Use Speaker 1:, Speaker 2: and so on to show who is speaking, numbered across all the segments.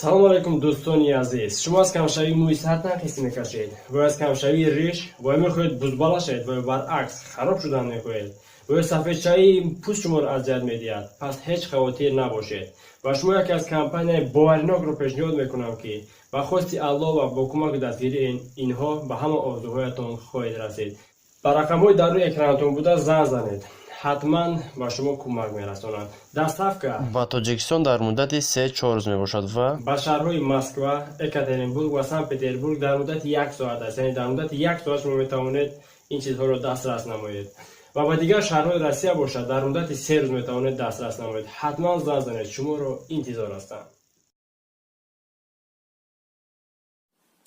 Speaker 1: салом алейкум дӯстони азиз. Шумо аз камшавии мӯи сатан қисӣ мекашед ва аз камшавии риш ва мехоҳед бузбала шавед ва баръакс хароб шудан мехоҳед ва сафедшавии пӯст шуморо азият медиҳад. Пас ҳеҷ хавотир набошед ва шумо яке аз компанияи боваринокро пешниҳод мекунам ки ба хости Аллоҳ ва бо кӯмаки дастгирии инҳо ба ҳама орзуҳоятон хоҳед расид. Ба рақамҳои дар рӯи экранатон буда занг занед. ҳатман ба шумо кӯмак мерасонанд. Доставка
Speaker 2: ба Тоҷикистон дар муддати 3-4 рӯз мебошад ва
Speaker 1: ба шаҳрҳои Москва, Екатеринбург ва Санкт-Петербург дар муддати 1 соат аст. Яъне дар муддати 1 соат шумо метавонед ин чизҳоро дастрас намоед. ва ба дигар шаҳрҳои Россия бошад, дар муддати 3 рӯз метавонед дастрас намоед. ҳатман занг занед. Шуморо интизор ҳастам.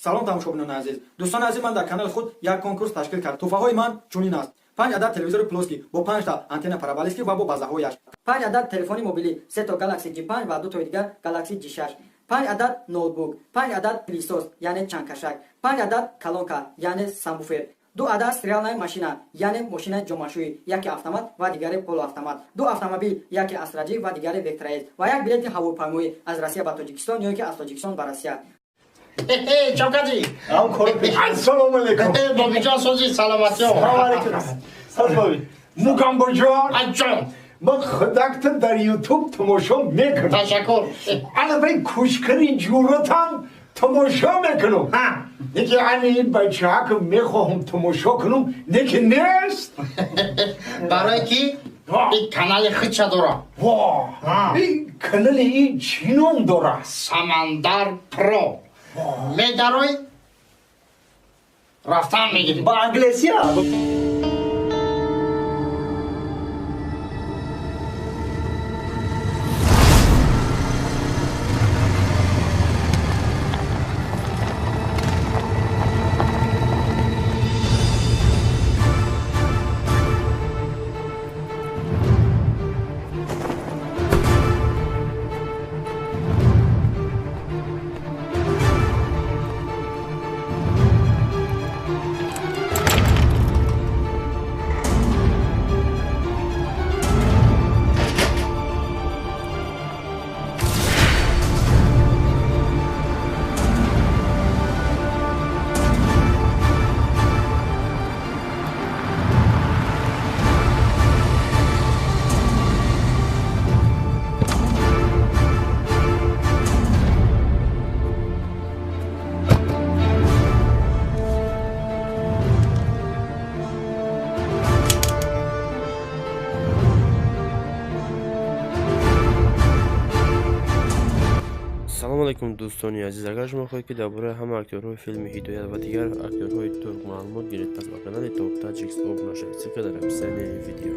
Speaker 3: салом тамошобинони азиз. дӯстони азиз, ман дар канали худ як конкурс ташкил кардам. туҳфаҳои ман чунин аст: 5 адад телевизори плоски бо 5 та антенна параболически ва бо базаҳояш, 5 адад телефони мобилӣ, 3 та Galaxy G5 ва 2 таи дигар Galaxy G6, 5 адад ноутбук, 5 адад пилисос яъне чангкашак, 5 адад колонка яъне самбуфер, 2 адад стиралная машина яъне мошинаи ҷомашӯӣ, яке автомат ва дигаре полуавтомат, 2 автомобил, яке асраҷӣ ва дигаре вектраез ва як билети ҳавопаймоӣ аз Россия ба Тоҷикистон ё ки аз Тоҷикистон ба Россия.
Speaker 4: Чавкати,
Speaker 5: Assalomu alaykum.
Speaker 4: Bobijon so'zi salomat yo'q.
Speaker 5: Assalomu alaykum. Salom. Mugambojon.
Speaker 4: Ajjon,
Speaker 5: من خودت در یوتیوب تماشا میکنم.
Speaker 4: tashakkur.
Speaker 5: البته کوشکری جورتم تماشا میکنم.
Speaker 4: Ha,
Speaker 5: دیگه این بچه ها که میخواهم تماشا کنم دیگه نیست.
Speaker 4: برای کی؟ این کانال خیچه داره.
Speaker 5: واه. این کانال این چی نام داره؟
Speaker 4: Samandar Pro. میداروی رفتن میگیری.
Speaker 5: با انگلیسی ها.
Speaker 2: салом алейкум дӯстони азиз. Агар шумо хоҳед ки дар бораи ҳама актёрҳои филми ҳидоят ва дигар актёрҳои турк маълумот гиред, пас ба канали Top Tajix обуна шавед. Ссилка дар описанияи видео.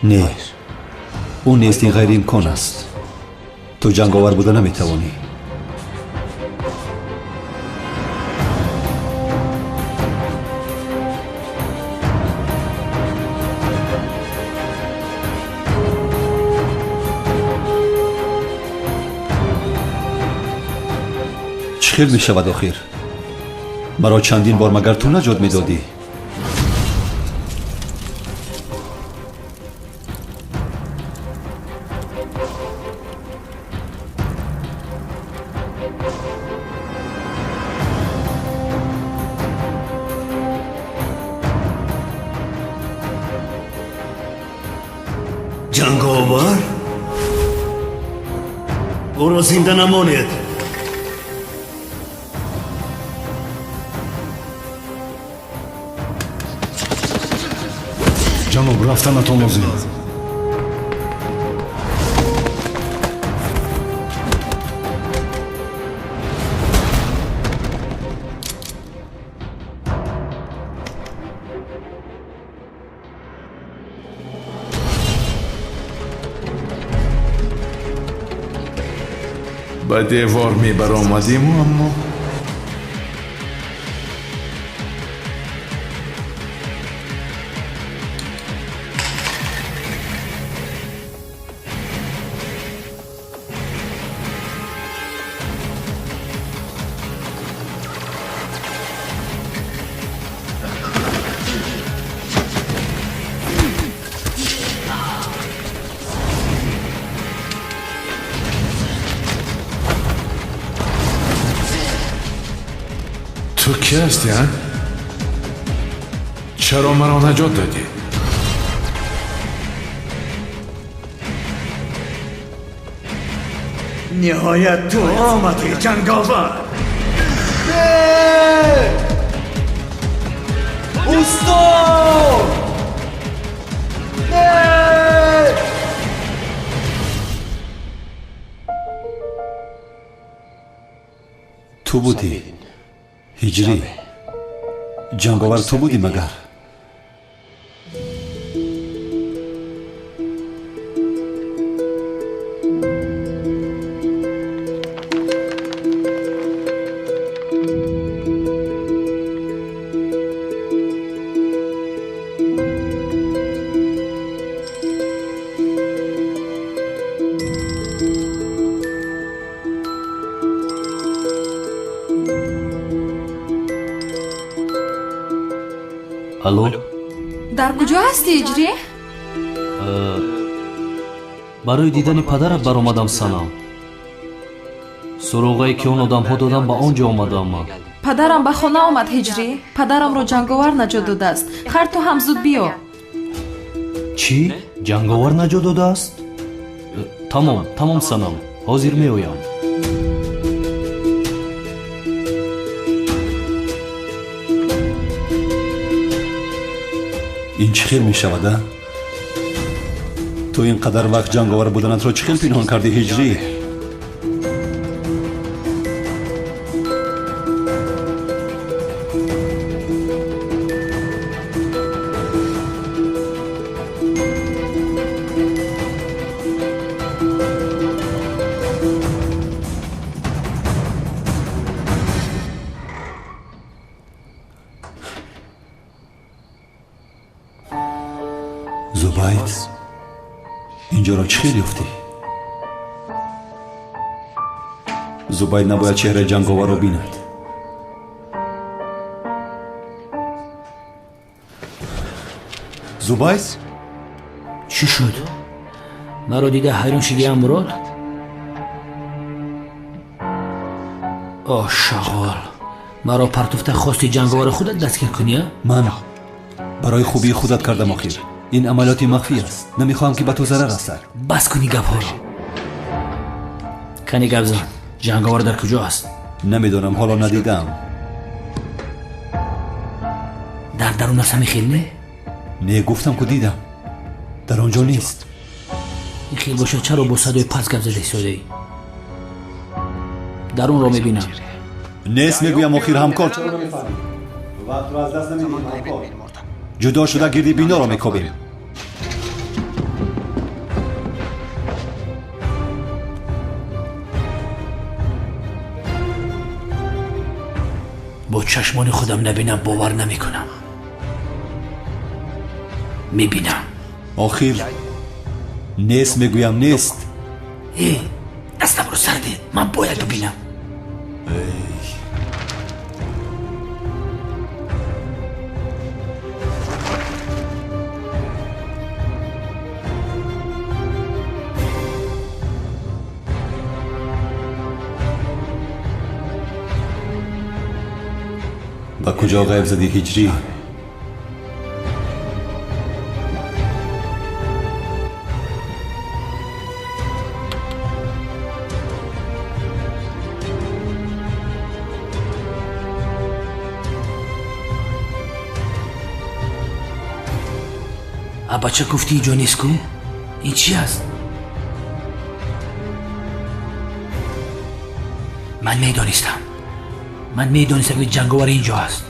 Speaker 6: نه اون نیستی غیر امکان است تو جنگاور بوده نمیتوانی چه خیل می شود آخر مرا چندین بار مگر تو نجات می دادی
Speaker 7: جنگاور او را زنده نمانید
Speaker 8: جناب رفتنتان لازم است
Speaker 9: به دیوار می برآمدیم اما تو کی هستی ها؟ چرا مرا نجات دادی؟
Speaker 7: نهایت تو آمدی جنگاور
Speaker 3: استاد
Speaker 6: تو بودی هجری جنگاور تو بودی مگر
Speaker 10: الو
Speaker 11: در کجا هستی اجری؟
Speaker 10: برای دیدن پدرت برآمدم سلام سروغایی که اون آدم ها دادم به آنجا آمدم من
Speaker 11: پدرم به خانه آمد هجری. پدرم رو جنگاور نجات داده است. خیر تو هم زود بیا.
Speaker 10: چی؟ جنگاور نجات داده است؟ تمام سلام حاضر می آیم
Speaker 6: این چه خیل می شود تو اینقدر وقت جنگاور بودنت را چه خیل پنهان کردی هجری زبید اینجا را چه خیلی افتی؟ زبید نباید چهره جنگاور را بیند زبید
Speaker 10: چی شد؟ مرا دیده حیران شدی هم مراد؟ آه شغال مرا پرتفته خواستی جنگاور خودت دستگیر کنی؟
Speaker 6: من برای خوبی خودت کردم آخر این عملیاتی مخفی است نمیخواهم که به تو ضرر رسد
Speaker 10: بس کنی گپ ها را کنی گپ زن جنگاور در کجا است؟
Speaker 6: نمیدانم حالا ندیدم
Speaker 10: در درون است همی خیل
Speaker 6: نه گفتم که دیدم در آنجا نیست
Speaker 10: این خیل باشه چرا با صدای پس گپ زده ایستاده ای؟ درون را میبینم
Speaker 6: نیست میگویم آخر همکار چرا نمیفهمی وقت رو از دست نمیدیم همکار جدا شده گردی بینا را میکوبیم
Speaker 10: چشمان خودم نبینم باور نمیکنم. میبینم.
Speaker 6: آخر نیست میگویم نیست.
Speaker 10: ای دستم رو سرده، من باید ببینم.
Speaker 6: با کجا غیب زدی هجری؟
Speaker 10: بچه گفتی اینجا نیست کو؟ این چی است؟ من میدانستم که جنگاور اینجا است.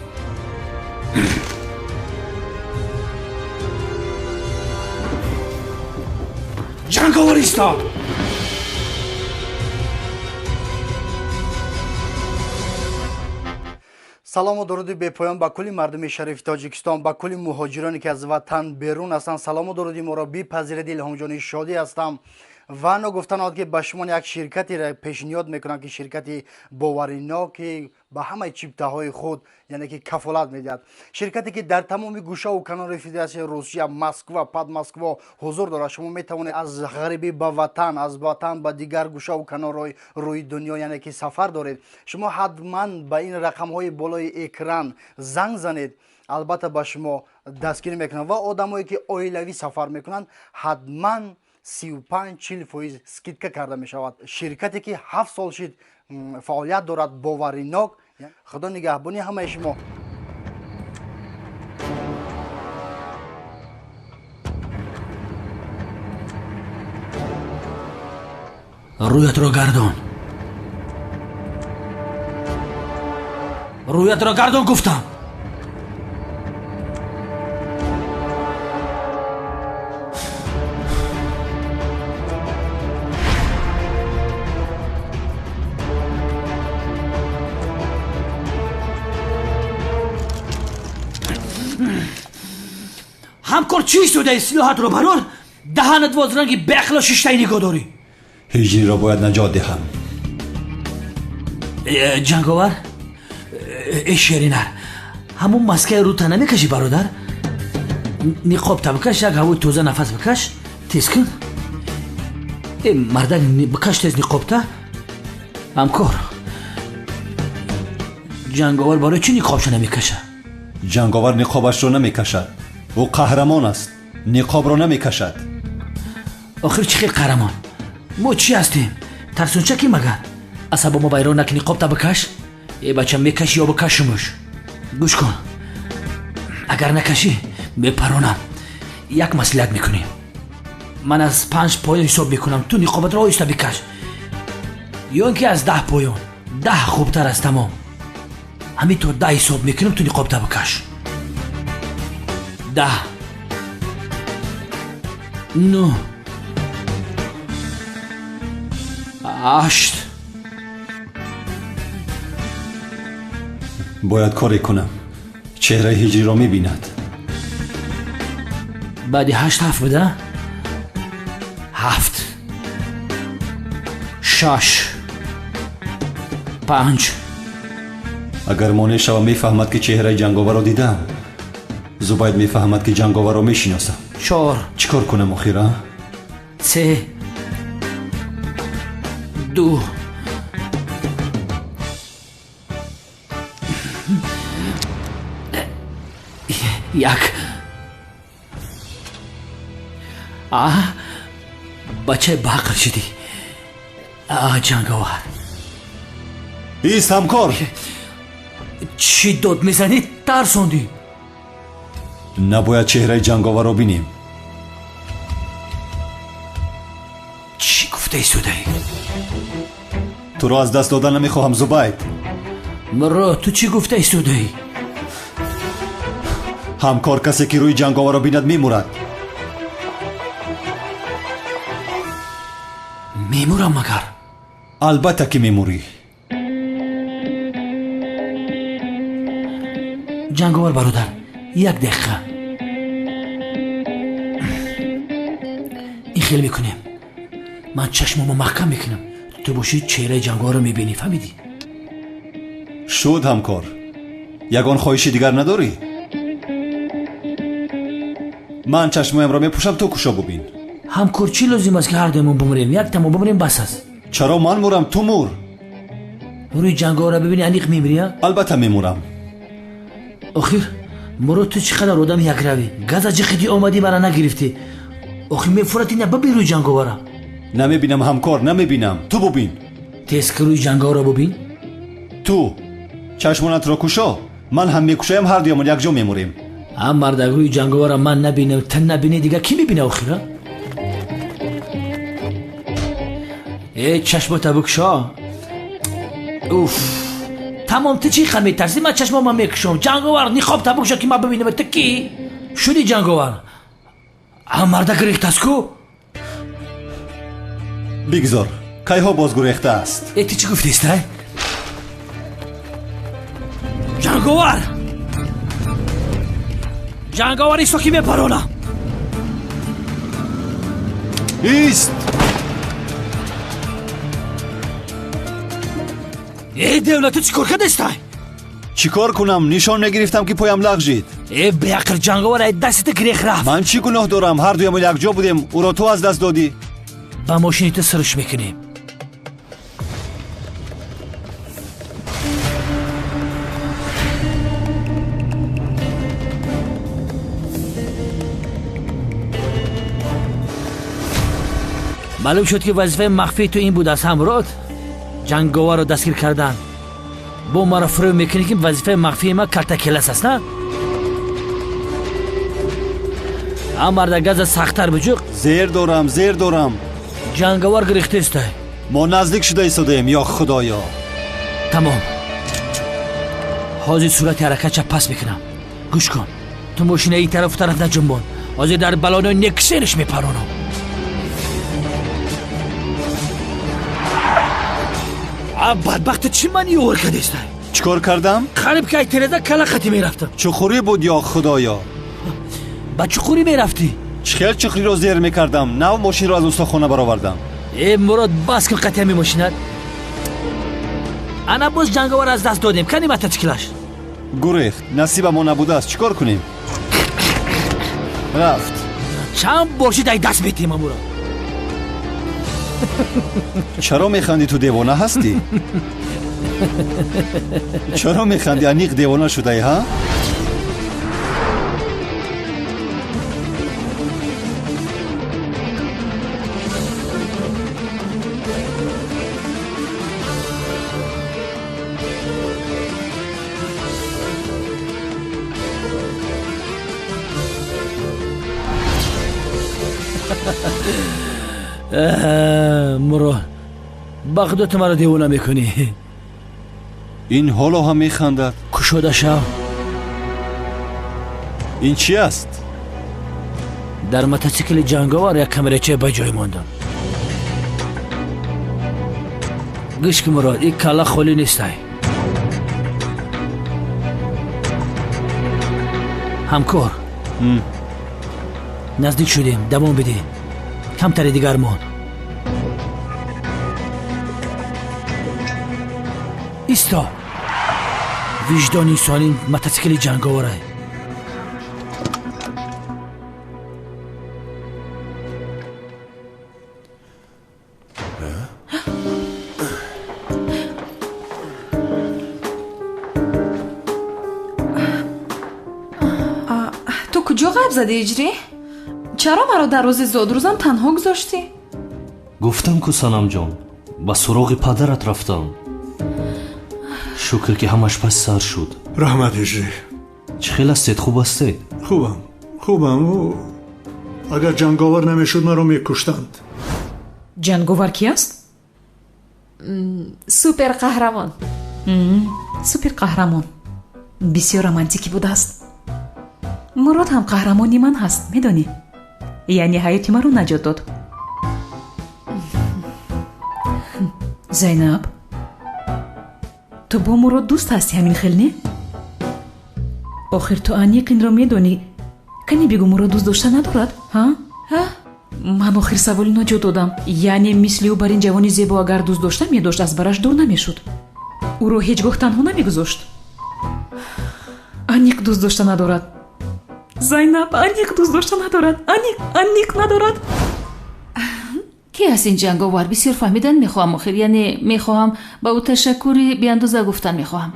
Speaker 10: جنگاور ایستاد.
Speaker 4: салому дуруди бепоён ба кулли мардуми шарифи тоҷикистон, ба кулли муҳоҷироне ки аз ватан берун ҳастанд. салому дуруди моро бипазиред. илҳомҷони шодӣ ҳастам ва нагуфтанот ки ба шумо як ширкатеро пешниҳод мекунам ки ширкати бовариноки ба ҳамаи чиптаҳои худ яъне ки кафолат медиҳад. ширкате ки дар тамоми гӯшаву канори федератсияи русия, москва, подмоскво ҳузур дорад. шумо метавонед аз ғарибӣ ба ватан, аз ватан ба дигар гӯшаву канорҳои рӯи дунё яъне ки сафар доред. шумо ҳатман ба ин рақамҳои болои экран занг занед. албатта ба шумо дастгирӣ мекунанд ва одамое ки оилавӣ сафар мекунанд ҳатман 35-40% скидка карда мешавад. ширкате ки 7 сол шид фаъолият дорад, боваринок. худо нигаҳбони ҳамаи шумо.
Speaker 10: рӯятро гардон. рӯятро гардон гуфтам. ҳамкор чӣ истодаи силоҳатро барор? даҳанат возранги беахло шиштаи нигоҳ дорӣ.
Speaker 6: هجری را باید نجات دهم.
Speaker 10: جنگاور شیرینر همون مسکه رو تنه میکشی برادر؟ نقاب تا بکش، یک هوای توزه نفس بکش، تیز کن. مردک بکش تیز نقاب تا. همکار جنگاور برای چی نقابش نمیکشه؟
Speaker 6: جنگاور نقابش رو نمیکشد. او قهرمان است. نقاب رو نمیکشد.
Speaker 10: آخر چی خیلی قهرمان؟ ما چی هستیم؟ ترسونچه کی مگر؟ اصابا ما بیرون نکنی نقاب تا بکش؟ ای بچه میکشی یا بکشمش؟ گوش کن، اگر نکشی بپرونم. یک مسئله میکنیم. من از 5 پایان حساب میکنم، تو نقابت را آیسته بکش. یا اینکه از 10 پایان، 10 خوبتر از تمام. همینطور 10 حساب میکنم، تو نقاب تا بکش. 10 9 8
Speaker 6: باید کاری کنم. چهره هجری را میبیند.
Speaker 10: بعد 8 7 بده. 7 6 5
Speaker 6: اگر مانع شوم میفهمد که چهره جنگاور را دیدم. زباید میفهمد که جنگاور را میشناسم.
Speaker 10: 4
Speaker 6: چیکار کنم آخیرا؟
Speaker 10: 3 2 1 بچه باقر شدی. جنگاور
Speaker 6: ایست همکار.
Speaker 10: چی داد میزنی؟ ترسوندی.
Speaker 6: نباید چهره جنگاور را بینیم.
Speaker 10: چی گفته ایستودهی؟
Speaker 6: تو را از دست دادن نمیخواهم زبید.
Speaker 10: مرا تو چی گفته ایستودهی؟
Speaker 6: همکار کسی که روی جنگاور را بیند میمورد.
Speaker 10: میمورم مگر؟
Speaker 6: البته که میموری.
Speaker 10: ҷанговар бародар, як дақиқа. این خیلی میکنیم. من چشممو محکم میکنم. تو باشی چهره جنگاور رو میبینی، فهمیدی؟
Speaker 6: شد همکار. یگان خواهشی دیگر نداری؟ من چشمایم را میپوشم تو کوشا ببین.
Speaker 10: همکار چی لازم است که هر دومون بمریم؟ یک تمام بمریم بس است.
Speaker 6: چرا من مرم تو مور؟
Speaker 10: روی جنگاور رو ببینی انیق میمیری؟
Speaker 6: البته میمورم.
Speaker 10: آخیر مراد تو چقدر آدم یک روی گاز از جخیدی آمدی مرا نگرفتی. آخی میفورتی نه ببین روی جنگاور.
Speaker 6: نمیبینم همکار، نمیبینم. تو ببین.
Speaker 10: تیز که روی جنگاور رو ببین.
Speaker 6: تو چشمانت را کوشا. من هم میکوشایم، هر دویمون یک جا میموریم.
Speaker 10: هم مرد اگر روی جنگاور من نبینم تن نبینی دیگه کی میبینه آخیره؟ ای چشمات بکشا. اوف تمام تو چی خیلی میترسی؟ من چشمام من میکشم. جنگاور نیخواب تا بکشا که من ببینم. تو کی؟ شدی جنگاور؟ هم مرد گریخت است کو؟
Speaker 6: بگذار کایها باز گریخته است.
Speaker 10: ای تو چی گفتی است؟ جنگاور جنگاور ایستو کی میپرونه؟
Speaker 6: ایست.
Speaker 10: ای دولت تو چیکار کرده است؟
Speaker 6: چیکار کنم؟ نشان نگرفتم که پایم لغزید.
Speaker 10: ای بیعقل جنگاور ای دستت گریخ رفت.
Speaker 6: من چی گناه دارم؟ هر دویمون یک جا بودیم، او را تو از دست دادی.
Speaker 10: با ماشینی تو سرش میکنیم. معلوم شد که وظیفه مخفی تو این بود از همراه جنگاور رو دستگیر کردن. با ما را فرو میکنی که وظیفه مخفی ما کارت کلاس است نه؟ هم مرد گاز سختتر بجوق.
Speaker 6: زیر دارم.
Speaker 10: جنگاور گریخته است.
Speaker 6: ما نزدیک شده ایستادیم یا خدایا.
Speaker 10: تمام. حاضر صورت حرکت چپ پس میکنم. گوش کن. تو ماشین ای طرف نجنبان. حاضر در بلانو نکسرش میپرونم. بدبخت چی منی اور کرده است؟
Speaker 6: چیکار کردم؟
Speaker 10: خریب که ای ترزه کلا خطی میرفتم.
Speaker 6: چخوری بود یا خدایا؟
Speaker 10: با چخوری میرفتی؟
Speaker 6: چخیل چخری رو زیر میکردم. نو ماشین رو از استخانه برآوردم.
Speaker 10: ای مراد بس کن قطعه میماشینت. انا باز جنگاور از دست دادیم. کنیم اتچکلش.
Speaker 6: گریخت. نصیب ما نبوده است. چیکار کنیم؟ رفت.
Speaker 10: چند باشید ای دست بیتیم مراد.
Speaker 6: چرا میخندی؟ تو دیوانه هستی؟ چرا میخندی؟ انیق دیوانه شده ای ها؟
Speaker 10: مراد با خودت مرا دیوانه میکنی.
Speaker 6: این حالا هم میخندد.
Speaker 10: کشاده شو.
Speaker 6: این چی است؟
Speaker 10: در موتورسیکل جنگاور یک کمرچه به جای ماندم. گوش کن مراد، این کلا خالی نیست. همکار نزدیک شدیم. دوام بده. کمتر دیگر مان. ایستا. وجدان انسانی موتورسیکل جنگاوره.
Speaker 11: تو کجا غیب زدی اجری؟ چرا مرا در روز زادروزم تنها گذاشتی؟
Speaker 8: گفتم که سنم جان با سراغ پدرت رفتم. شکر که همش پس سر شد.
Speaker 7: رحمت اجری.
Speaker 8: چه خیلی هستید؟ خوب هستید؟
Speaker 7: خوبم و اگر جنگاور نمیشد مرا میکشتند.
Speaker 11: جنگاور کی است؟ سوپر قهرمان. سوپر قهرمان بسیار رومانتیکی بوده است. مراد هم قهرمانی من هست، میدونی؟ یعنی حیاتی من رو نجات داد. زینب تو با مراد دوست هستی همین خیلی نه؟ охир ту аниқ инро медонӣ? кани бигу мурод дӯст дошта надорад? ман охир саволи наҷот додам. яъне мисли ӯ бар ин ҷавони зебо агар дӯст дошта медошт аз бараш дур намешуд, ӯро ҳеҷ гоҳ танҳо намегузошт. аниқ дӯст дошта надорад. зайнаб аниқ дӯст дошта надорад. аниқ надорад.
Speaker 12: ки аст ин ҷанговар? бисёр фаҳмидан мехоҳам охир, яъне мехоҳам ба ӯ ташаккури беандоза гуфтан мехоҳам.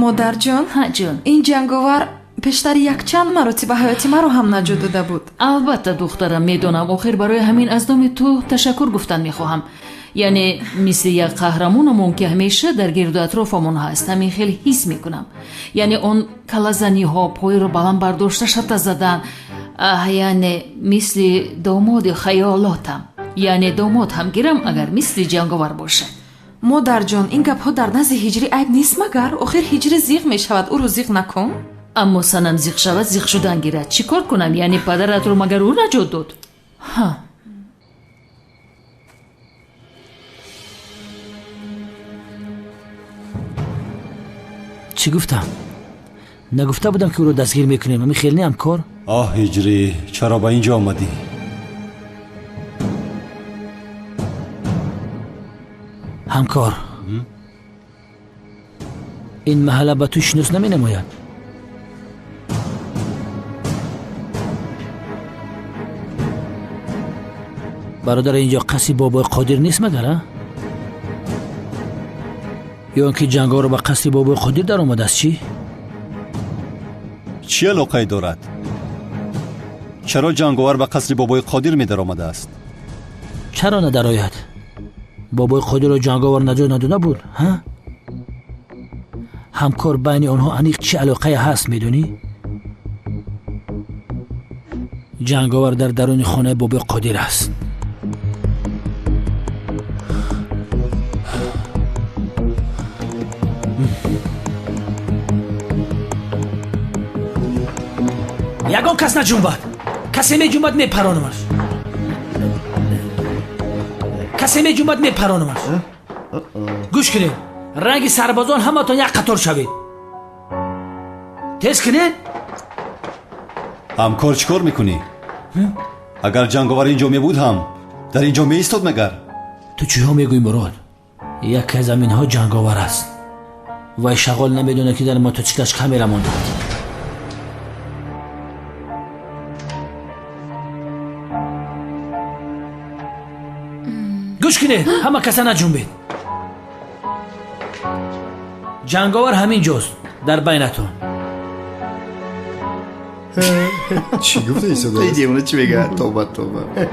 Speaker 13: модарҷон,
Speaker 12: ҷон,
Speaker 13: ин ҷанговар пештари якчанд маротиба ҳаёти маро ҳам наҷот дода буд.
Speaker 12: албатта духтарам, медонам. охир барои ҳамин аз номи ту ташаккур гуфтан мехоҳам. яъне мисли як қаҳрамонамон ки ҳамеша дар гирду атрофамон ҳаст, ҳамин хел ҳис мекунам. яъне он калазаниҳо, пойро баланд бардошта шата задан, яъне мисли домоди хаёлотам. яъне домод ҳам гирам агар мисли ҷанговар бошад.
Speaker 13: модарҷон, ин гапҳо дар назди ҳиҷрӣ айб нест магар? охир ҳиҷрӣ зиқ мешавад, ӯро зиқ накун.
Speaker 12: аммо санам зиқ шавад, зиқ шудан гирад. чӣ кор кунам? яъне падаратро магар ӯ наҷот дод?
Speaker 10: чӣ гуфтам? нагуфта будам ки ӯро дастгир мекунем? ҳамин хел не ҳамкор?
Speaker 6: آه هجری چرا با اینجا آمدی؟
Speaker 10: ҳамкор, ин маҳалла ба ту шунус наменамояд? бародар, инҷо қасри бобои қодир нест магар? ё ин ки ҷанговар ба қасри бобои қодир даромадааст? чӣ
Speaker 6: چی علاقه دارد؟ چرا جنگاور به قصر بابای قادر می در آمده است؟
Speaker 10: چرا ندراید؟ بابای قادر و جنگاور نجات نداده بود؟ همکار بین آنها انیق چه علاقه هست میدونی؟ جنگاور در درون خانه بابای قادر است. یگان کس نجنبد. کسی میجنبد میپرانمش. کسی میجنبد میپرانمش. گوش کنید. رنگ سربازان همتون یک قطار شوید. تیز کنید.
Speaker 6: همکار چیکار میکنی؟ اگر جنگاور اینجا میبود هم در اینجا میایستاد مگر؟
Speaker 10: تو چی ها میگوی مراد؟ یکی از زمین ها جنگاور است. و شغال نمیدونه که در موتورسیکلش کامیرا مونده. گوش کنید. همه کسا نجنبید. جنگاور همین جاست در بینتون.
Speaker 14: چی گفته ای صدا؟
Speaker 15: این دیمونه چی بگه؟ توبه توبه.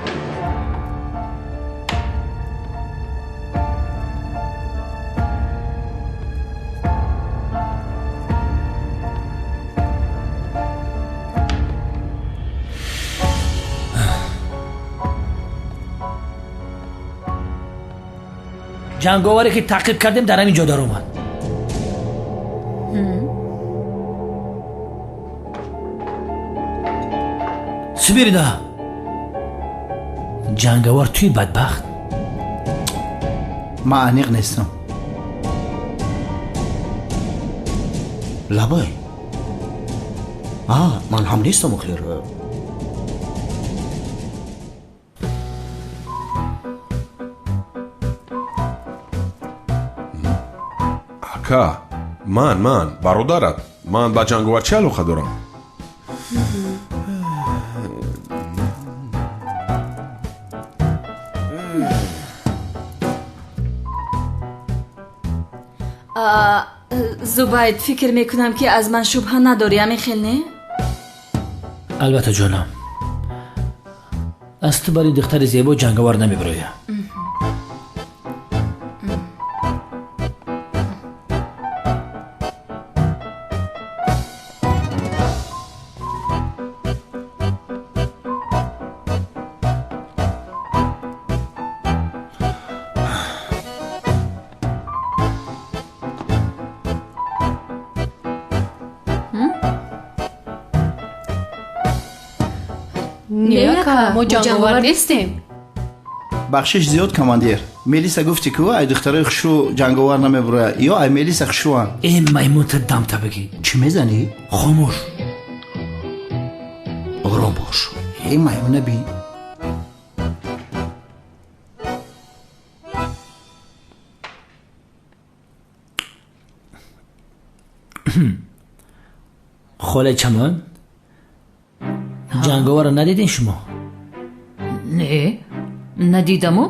Speaker 10: جنگاوری که تعقیب کردیم در همین جا در اومد. سبیرده جنگاور توی بدبخت.
Speaker 15: ما انیق نیستم. لبای من هم نیستم اخیر.
Speaker 9: ака ман бародарат, ман ба ҷанговар чӣ алоқа дорам?
Speaker 12: зубайд, фикр мекунам ки аз ман шубҳа надорӣ, ҳамин хел не?
Speaker 10: البته جانم. از تو برای دختر زیبا جنگاور نمیبرویه.
Speaker 12: ما جنگاور نیستیم.
Speaker 15: بخشش زیاد کماندیر. ملیسا گفتی که ای دخترای خشرو جنگاور نمیبره یا ای ملیسا خشرو هم
Speaker 10: این میمون دم تا بگی
Speaker 15: چی میزنی؟
Speaker 10: خاموش آرام باش
Speaker 15: این میمونه بی
Speaker 10: خاله چمان جنگاور رو ندیدین شما؟
Speaker 12: نه ندیدمو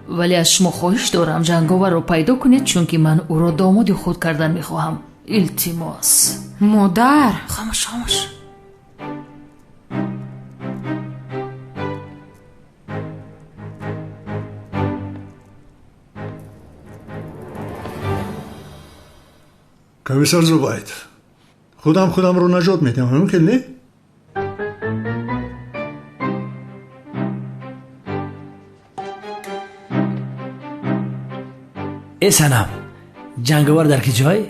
Speaker 12: ولی از شما خواهش دارم جنگاور رو پیدا کنید چون که من او را داماد خود کردن میخواهم. التماس.
Speaker 13: مادر
Speaker 12: خاموش خاموش.
Speaker 7: کمیسر زوباید خودم رو نجات میدم ممکن نه؟
Speaker 10: ای سنم جنگاور در که جای؟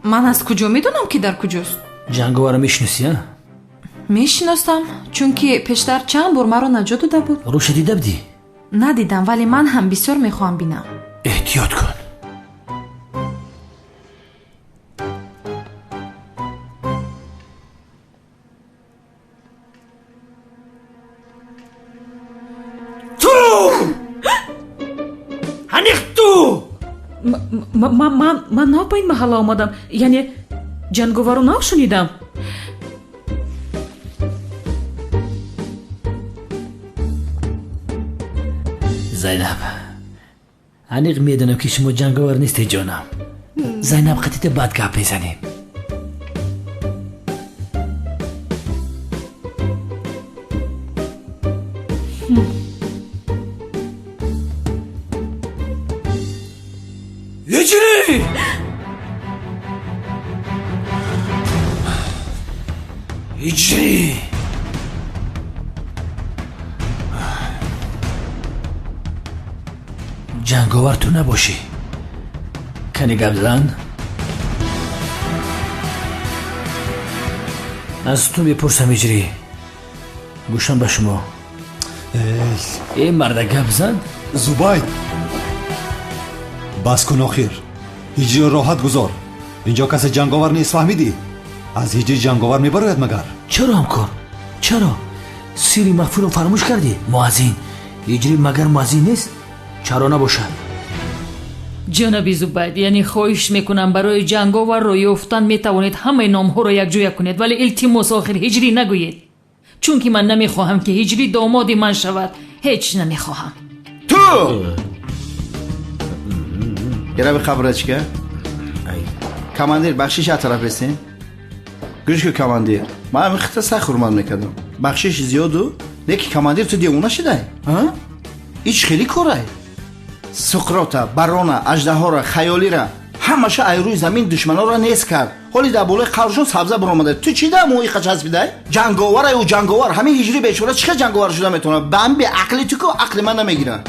Speaker 13: من از کجا میدونم که در کجاست؟
Speaker 10: جنگاور رو میشناسی ها؟
Speaker 13: میشناسم چون که پیشتر چند بار مرا نجات داده بود.
Speaker 10: روش دیده بودی؟
Speaker 13: ندیدم ولی من هم بسیار میخوام بینم.
Speaker 10: احتیاط کن.
Speaker 11: من на ба ин маҳалла омадам яъне ҷанговарро навшунидам.
Speaker 10: зайнаб аниқ медонам ки шумо ҷанговар несте ҷонам. зайнаб қатита бад гап мезанем. هجری هجری جنگاور تو نباشی کنی گپ زن از تو میپرسم هجری گوشم به شما این مرد گپ زن
Speaker 6: زوباید بس کن آخر هیجری رو راحت گذار اینجا کسی جنگاور نیست فهمیدی از هیجری جنگاور میبراید مگر
Speaker 10: چرا همکار چرا سیری مخفی رو فراموش کردی مؤذن هیجری مگر مؤذن نیست چرا نباشد
Speaker 12: جناب زوباید یعنی خواهش میکنم برای جنگاور رو یافتن میتوانید همه نام ها رو یکجا کنید ولی التماس آخر هیجری نگویید چون که من نمیخواهم که هیجری داماد من شود هیچ نمیخواهم
Speaker 15: تو یه به خبره چیه؟ کماندیر بخشش از طرف رسیم گوش که کماندیر من همین خطه سخت حرمت میکردم بخشش زیادو لیکی کماندیر تو دیوونه شده ایچ خیلی کاره سقراطه برانه اژدها را خیالی را همشه ای روی زمین دشمنا را نیست کرد حالی در بالای قبرشون سبزه برآمده تو چی ده موی قچس بیده جنگاور او جنگاور همین هجری بیچاره چه جنگاور شده میتونه بم به عقلی تو که عقل من نمیگیره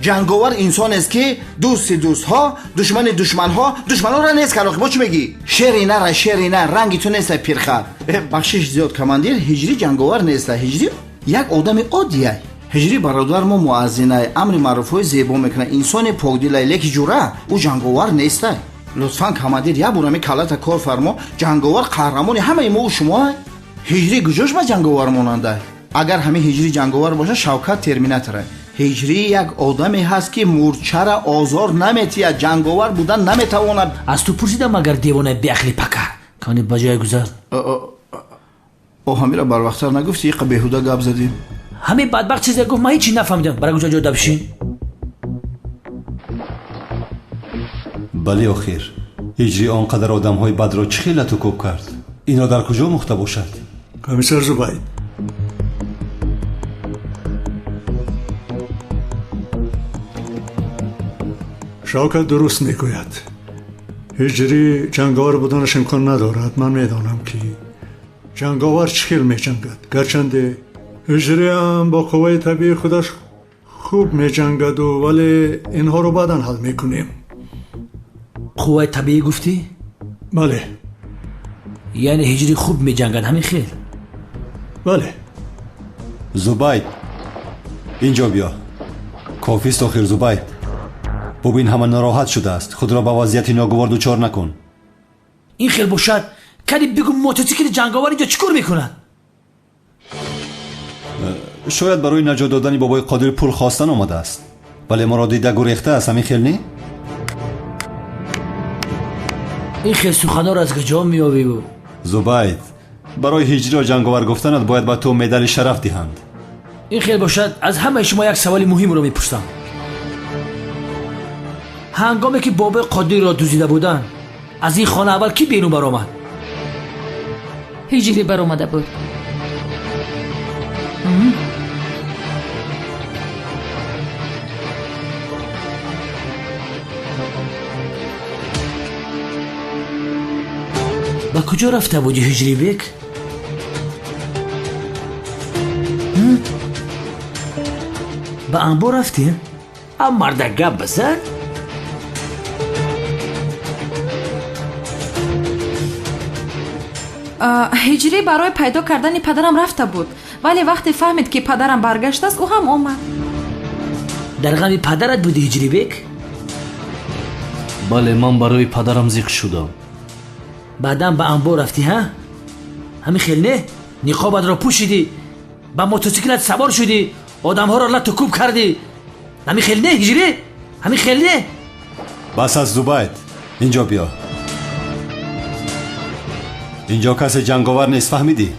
Speaker 15: جنگاور انسان است که دوست ها دشمن ها را نیست کرد ما چی میگی شیرینه رنگی تو نیست پیرخر بخشش زیاد کماندیر هجری جنگاور نیست هجری یک آدم عادیه هجری برادر ما مؤذنه امر معروف های زیبا میکنه انسان پاکدل لیک جوره او جنگاور نیست لطفا کماندیر یک بار می کلات کار فرما جنگاور قهرمان همه ما و شما هجری گجاش با جنگاور ماننده اگر همه هجری جنگاور باشه شوکت ترمیناتوره هجری یک آدمی هست که مورچه را آزار نمیتید جنگاور بودن نمیتواند
Speaker 10: از تو پرسیدم اگر دیوانه بیخلی پکه کنی بجای گذر
Speaker 15: همین را بر وقتر نگفتی یک بیهوده گپ زدیم
Speaker 10: همین بدبخت چیزی گفت من هیچی نفهمیدم برای کجا جاده بشین
Speaker 6: بله آخر هجری آنقدر آدم های بد را چه خیلت و کوب کرد اینا در کجا مخته باشد
Speaker 7: کمیسر زوباید شوکت درست میگوید هجری جنگاور بودنش امکان ندارد من میدانم که جنگاور چخیل میجنگد گرچنده هجری هم با قوای طبیعی خودش خوب میجنگد ولی اینها رو بعداً حل میکنیم
Speaker 10: قوای طبیعی گفتی؟
Speaker 7: بله
Speaker 10: یعنی هجری خوب میجنگد همین خیل
Speaker 7: بله
Speaker 6: زوباید اینجا بیا کافیست آخر زبید. ببین همه ناراحت شده است. خود را به وضعیت ناگوار دچار نکن.
Speaker 10: این خیلی باشد کلی بگو موتورسیکل جنگاور اینجا چیکار میکنن؟
Speaker 6: شاید برای نجات دادن بابای قادر پول خواستن آمده است. ولی ما را دیده گریخته است. همین خیلی نی؟
Speaker 10: این خیلی سخنها را از کجا میآوری بود؟
Speaker 6: زبید برای هجری را جنگاور گفتنت باید به تو مدال شرف دهند.
Speaker 10: این خیلی باشد از همه شما یک سوال مهم را میپرسم. هنگامی که بابای قادر را دزدیده بودن از این خانه اول کی بیرون برآمد؟
Speaker 12: هجری برآمده بود.
Speaker 10: با کجا رفته بودی هجری بیک؟ با انبار رفتی؟ هم مرد گپ بزن؟
Speaker 13: هجری برای پیدا کردن پدرم رفته بود ولی وقتی فهمید که پدرم برگشت است او هم آمد.
Speaker 10: در غم پدرت بودی هجری بیک؟
Speaker 8: بله من برای پدرم زیق شدم.
Speaker 10: بعدم به انبار رفتی ها؟ همین خیلی نه؟ نقابت را پوشیدی با موتورسیکلت سوار شدی آدم ها را لط و کوب کردی. همین خیلی نه هجری؟ همین خیلی نه؟
Speaker 6: بس از زبید اینجا بیا. اینجا کسی جنگاور نیست فهمیدی؟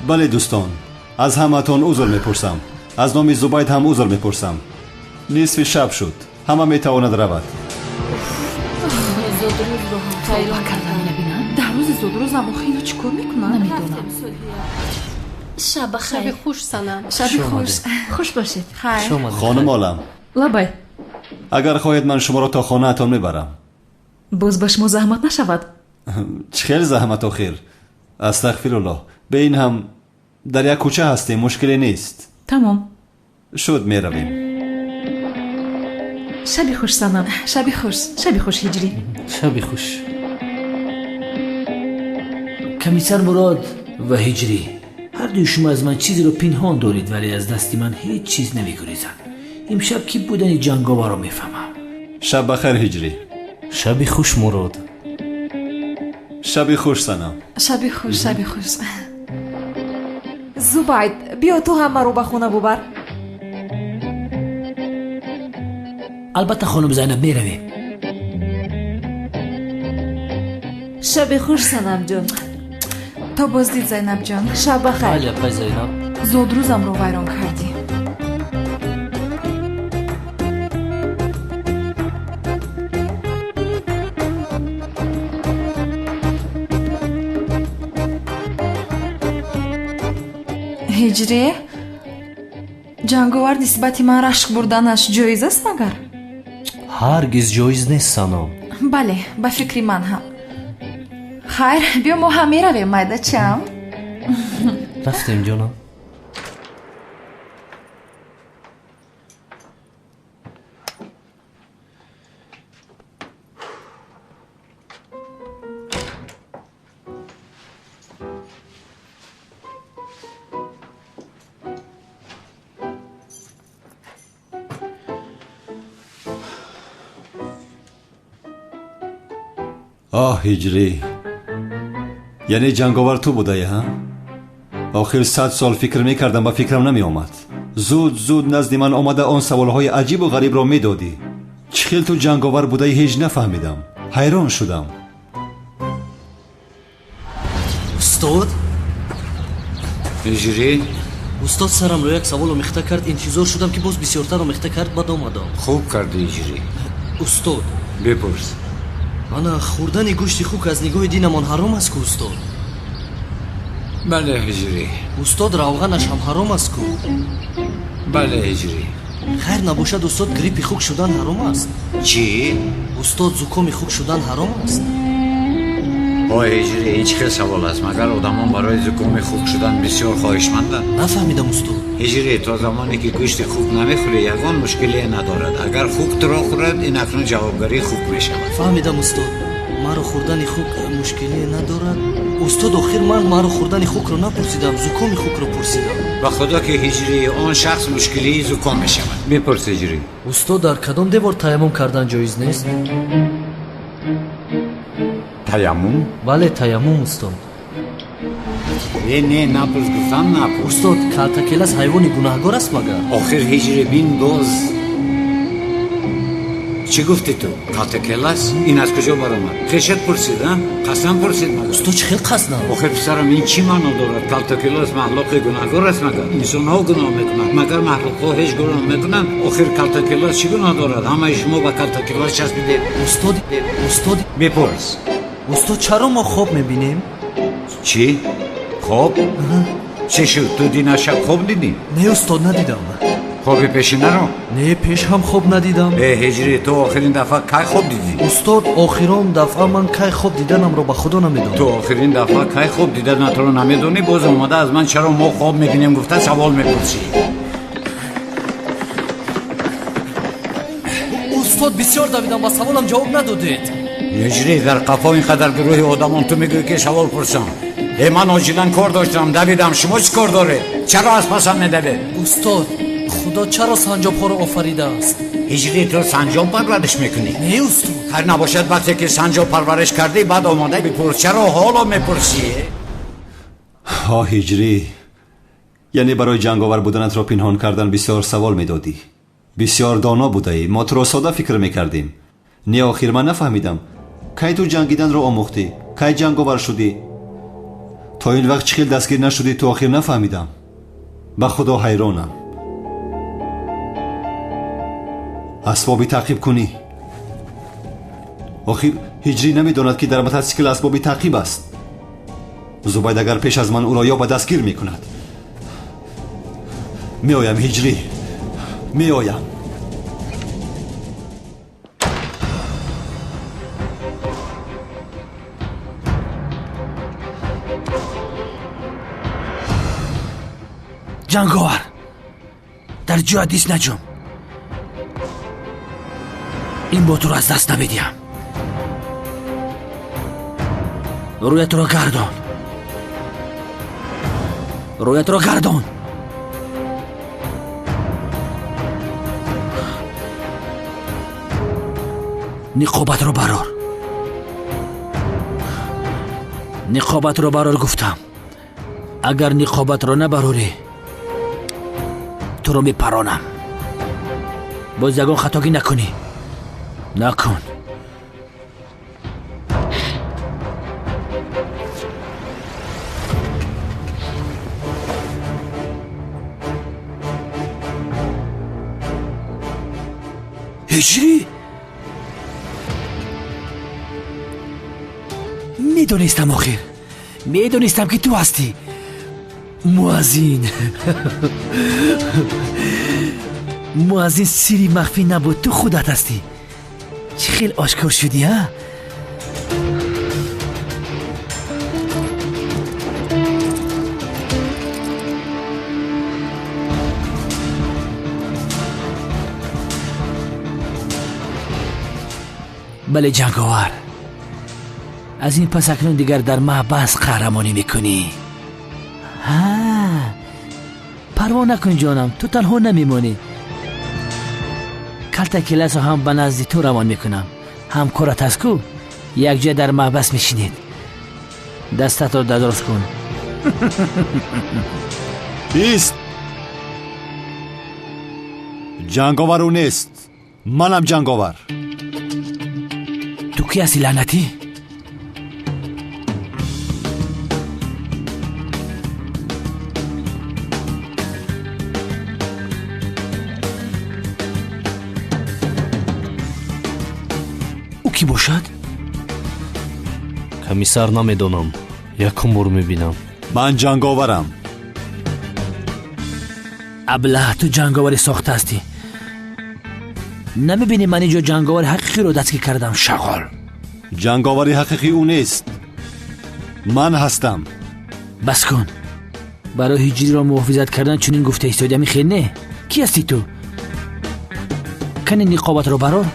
Speaker 6: بله دوستان از همتون عذر میپرسم. از نام زبید هم عذر میپرسم. نصف شب شد. همه میتواند رود.
Speaker 13: در روز زود اما خیلی چیکار میکنن؟
Speaker 12: نمیدونم.
Speaker 16: شب خیر. خوش سنم.
Speaker 13: شب خوش. خوش باشید. خیر.
Speaker 6: خانم عالم
Speaker 11: لابای
Speaker 6: اگر خواهید من شما را تا خانه اتان میبرم.
Speaker 11: باز به شما زحمت نشود.
Speaker 6: چه خیلی زحمت آخر. استغفرالله. به این هم در یک کوچه هستیم مشکلی نیست.
Speaker 11: تمام
Speaker 6: شد میرویم.
Speaker 11: شبی خوش سنم.
Speaker 13: شبی خوش.
Speaker 11: شبی خوش هجری.
Speaker 8: شبی خوش.
Speaker 10: کمیسر مراد و هجری هر دوی شما از من چیزی رو پنهان دارید ولی از دست من هیچ چیز نمیگریزن. امشب کی بودن جنگاور رو میفهمم.
Speaker 6: شب بخیر هجری.
Speaker 8: شبی خوش مراد.
Speaker 6: شبی خوش سنم.
Speaker 13: شبی خوش. شبی خوش. زبید بیا تو هم رو به خونه ببر.
Speaker 10: البته خانم زینب میرویم.
Speaker 13: شب خوش سنم جان. تا بازدید زینب جان. شب بخیر.
Speaker 8: بله پای زینب.
Speaker 13: زود روزم رو ویران کردی. هجری جنگاور نسبتی من رشک بردنش جایز است مگر؟
Speaker 8: هرگز جایز نیست سنم.
Speaker 13: بله به فکری من هم. خیر بیا ما هم میرویم مایده چم.
Speaker 8: رفتیم جانم.
Speaker 6: آه هجری یعنی جنگاور تو بوده ها؟ آخر 100 سال فکر میکردم و فکرم نمی آمد. زود نزد من آمده آن سوالهای عجیب و غریب را میدادی. چخیل تو جنگاور بوده هیچ نفهمیدم. حیران شدم.
Speaker 8: استاد؟
Speaker 17: هجری؟
Speaker 8: استاد سرم رو یک سوال مخته کرد انتظار شدم که باز بسیارتر رو مخته کرد بعد آمدم.
Speaker 17: خوب کردی هجری.
Speaker 8: استاد
Speaker 17: بپرس.
Speaker 8: انا خوردن گوشت خوک از نگاه دینمان حرام است که استاد؟
Speaker 17: بله هجری.
Speaker 8: استاد روغنش هم حرام است که؟
Speaker 17: بله هجری.
Speaker 8: خیر نباشد استاد گریپ خوک شدن حرام است؟
Speaker 17: چی؟
Speaker 8: استاد زکام خوک شدن حرام است؟
Speaker 17: آی هجری این چه سوال است؟ مگر آدمان برای زکام خوک شدن بسیار خواهشمندند؟
Speaker 8: نفهمیدم استاد.
Speaker 17: هجری تا زمانی که گوشت خوک نمیخوری یگان مشکلی ندارد. اگر خوک تو را خورد این اکنون جوابگری خوک میشود.
Speaker 8: فهمیدم استاد. маро хӯрдани хук мушкилие надорад? устод охир ман маро хӯрдани хукро напурсидам, зукоми хукро пурсидам.
Speaker 17: ба худо ки ҳиҷрии он шахс мушкилии зуком мешавад. мепурс ҳиҷрӣ.
Speaker 8: устод дар кадом девор таяммум кардан ҷоиз нест?
Speaker 17: таяммум?
Speaker 8: бале, таяммум устод.
Speaker 17: не напурс гуфтам напурс.
Speaker 8: устод, калтакелас ҳайвони гунаҳгор аст магар?
Speaker 17: охир ҳиҷрӣ бин боз чӣ гуфти ту? калтакелас? ин аз куҷо баромад? хешат пурсид? қасам пурсид магар?
Speaker 8: устод чӣ хел қасдам?
Speaker 17: охир писарам ин чӣ маъно дорад? калтакелас маҳлуқи гунаҳгор аст магар? инсонҳо гуноҳ мекунанд магар маҳлуқҳо ҳеҷ гуноҳ мекунанд? охир калтакелас чӣ гуноҳ дорад? ҳамаи шумо ба калтакелас часпидед.
Speaker 8: устод
Speaker 17: бепурс.
Speaker 8: устод, чаро мо хоб мебинем?
Speaker 17: чӣ? хоб? чӣ шуд? ту дина шаб хоб дидӣ?
Speaker 8: не устод, надидам.
Speaker 17: хоби пешинаро?
Speaker 8: не, пеш ҳам хоб надидам.
Speaker 17: ҳиҷрӣ, ту охирин дафъа кай хоб дидӣ?
Speaker 8: устод, охирон дафъа ман кай хоб диданамро ба худо намедонам.
Speaker 17: ту охирин дафъа кай хоб диданатро намедонӣ? боз омада аз ман чаро мо хоб мебинем гуфта савол мепурсӣ?
Speaker 8: устод, бисёр давидам, ба саволам ҷавоб надодед.
Speaker 17: ҳиҷрӣ, дар қафо ин қадар гурӯҳи одамон ту мегӯӣ ки савол пурсам. ман оҷилан кор доштам, давидам. шумо чӣ кор доред? чаро аз пасам медавед?
Speaker 8: устод, худо чаро санҷобҳоро офаридааст?
Speaker 17: ҳиҷрӣ, ту санҷоб парвариш мекунӣ?
Speaker 8: не устод.
Speaker 17: хайр набошад вақте ки санҷоб парвариш кардӣ баъд омада бипурс. чаро ҳоло мепурсӣ?
Speaker 6: ҳиҷрӣ, яъне барои ҷанговар буданатро пинҳон кардан бисёр савол медодӣ. бисёр доно будаӣ. мо туро сода фикр мекардем. не охир ман нафаҳмидам. кай ту ҷангиданро омӯхтӣ? кай ҷанговар шудӣ? то ин вақт чӣ хел дастгир нашудӣ? ту охир нафаҳмидам. ба худо ҳайронам. асбоби таъқиб кунӣ. охир ҳиҷрӣ намедонад ки дар мотосикл асбоби таъқиб аст. зубайд агар пеш аз ман ӯро ёба дастгир мекунад. меоям ҳиҷрӣ, меоям.
Speaker 10: ҷанговар, дар ҷоя дист наҷум. ин ботро аз даст намедиҳам. рӯятро гардон. рӯятро гардон. ниқобатро барор. ниқобатро барор гуфтам. агар ниқобатро набарорӣ, туро мепаронам. боз ягон хатогӣ накунӣ. накун. ҳиҷрӣ, медонистам, охир медонистам ки ту ҳастӣ. муаззин. муаззин сири махфӣ набуд, ту худат ҳастӣ. чӣ хел ошкор шудӣ, а? бале ҷанговар, аз ин пас акнун дигар дар маҳбас қаҳрамонӣ мекунӣ. парво накун ҷонам, ту танҳо намемонӣ. калтакеласо ҳам ба назди ту равон мекунам. ҳамкорат аст ку якҷоя дар маҳбас мешинед. дастатро дадроз кун.
Speaker 6: ист. ҷанговар ӯ нест. манам ҷанговар.
Speaker 10: ту ки ҳастӣ лаънатӣ? ки бошад?
Speaker 8: комиссар, намедонам. якум бор мебинам.
Speaker 6: ман ҷанговарам.
Speaker 10: аблаҳ, ту ҷанговаре сохта ҳастӣ. намебинӣ ман инҷо ҷанговари ҳақиқиро дастгир кардам? шағол.
Speaker 6: ҷанговари ҳақиқӣ ӯ нест. ман ҳастам.
Speaker 10: бас кун. барои ҳиҷриро муҳофизат кардан чунин гуфта истодаами хел не? ки ҳастӣ ту? кани ниқобатро барор.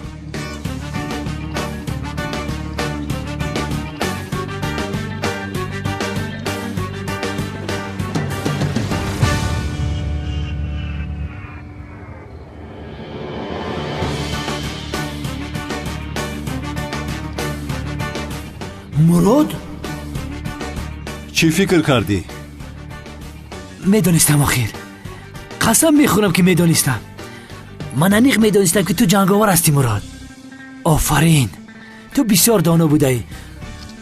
Speaker 10: мурод
Speaker 6: چی فکر کردی؟
Speaker 10: میدانستم آخر قسم میخورم که میدانستم من انیق میدانستم که تو جنگاور هستی مراد آفرین تو بسیار دانا بودی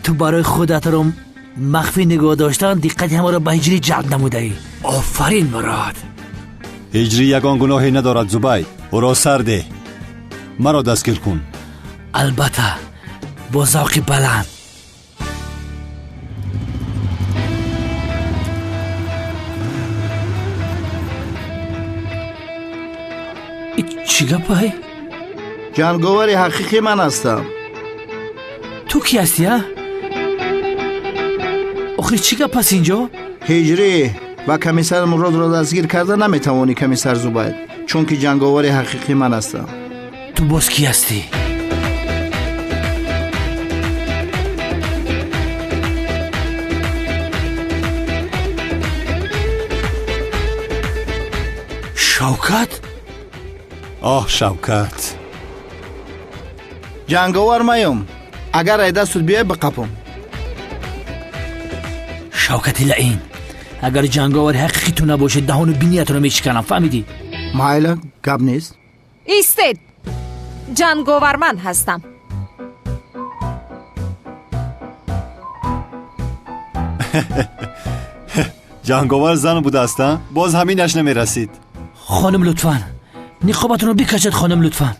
Speaker 10: تو برای خودت را مخفی نگاه داشتن دقت همه را به هجری جلب نمودی آفرین مراد
Speaker 6: هجری یگان گناهی ندارد زبید او را سرده مرا دستگیر کن
Speaker 10: البته با ذوق بلند چی گپه؟
Speaker 15: جنگاوری حقیقی من هستم
Speaker 10: تو کی هستی ها؟ آخری چی گپ هست اینجا؟
Speaker 15: هجری و کمیسر مراد را دستگیر کرده نمیتوانی کمیسر زبید چون که جنگاوری حقیقی من هستم
Speaker 10: تو باز کی هستی؟ شوکت؟
Speaker 6: آه شوکت
Speaker 15: جنگاور مایم اگر ایده سود بیای بقپم
Speaker 10: شوکت لعین اگر جنگاور حقیقی تو نباشه دهان بینیت رو میشکنم فهمیدی؟
Speaker 15: مایلا گپ نیست
Speaker 13: ایستید جنگاور من هستم
Speaker 6: جنگاور زن بوده هستن باز همینش نمیرسید
Speaker 10: خانم لطفاً نقابتون رو بکشید خانم لطفاً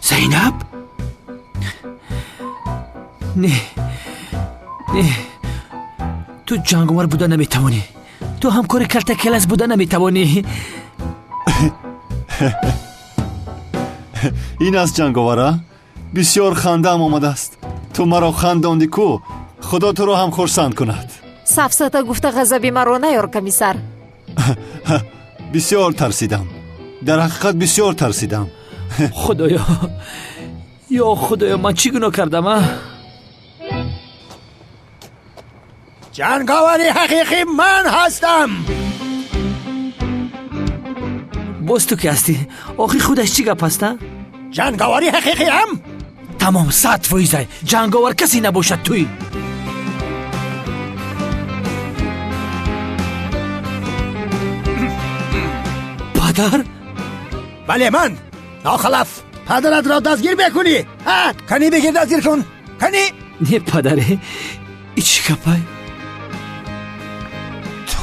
Speaker 10: زینب نه تو جنگاور بودن نمیتوانی تو همکار کلتکلس بودن نمیتوانی
Speaker 6: این از جنگاوره بسیار خنده هم آمده است تو مرا خنداندی کو خدا تو رو هم خرسند کند
Speaker 13: سفسطه گفته غضبی مرا نیار کمیسر
Speaker 6: بسیار ترسیدم در حقیقت بسیار ترسیدم
Speaker 10: خدایا یا خدایا من چی گناه کردم
Speaker 5: جنگاوری حقیقی من هستم
Speaker 10: باز تو که هستی آخی خودش چی گپ هسته؟
Speaker 5: جنگاوری حقیقی هم
Speaker 10: تمام 100% جنگاور کسی نباشد توی پدر؟
Speaker 5: بله من ناخلف پدرت را دستگیر بکنی ها کنی بگیر دستگیر کن کنی
Speaker 10: نه پدره ای چی گپه؟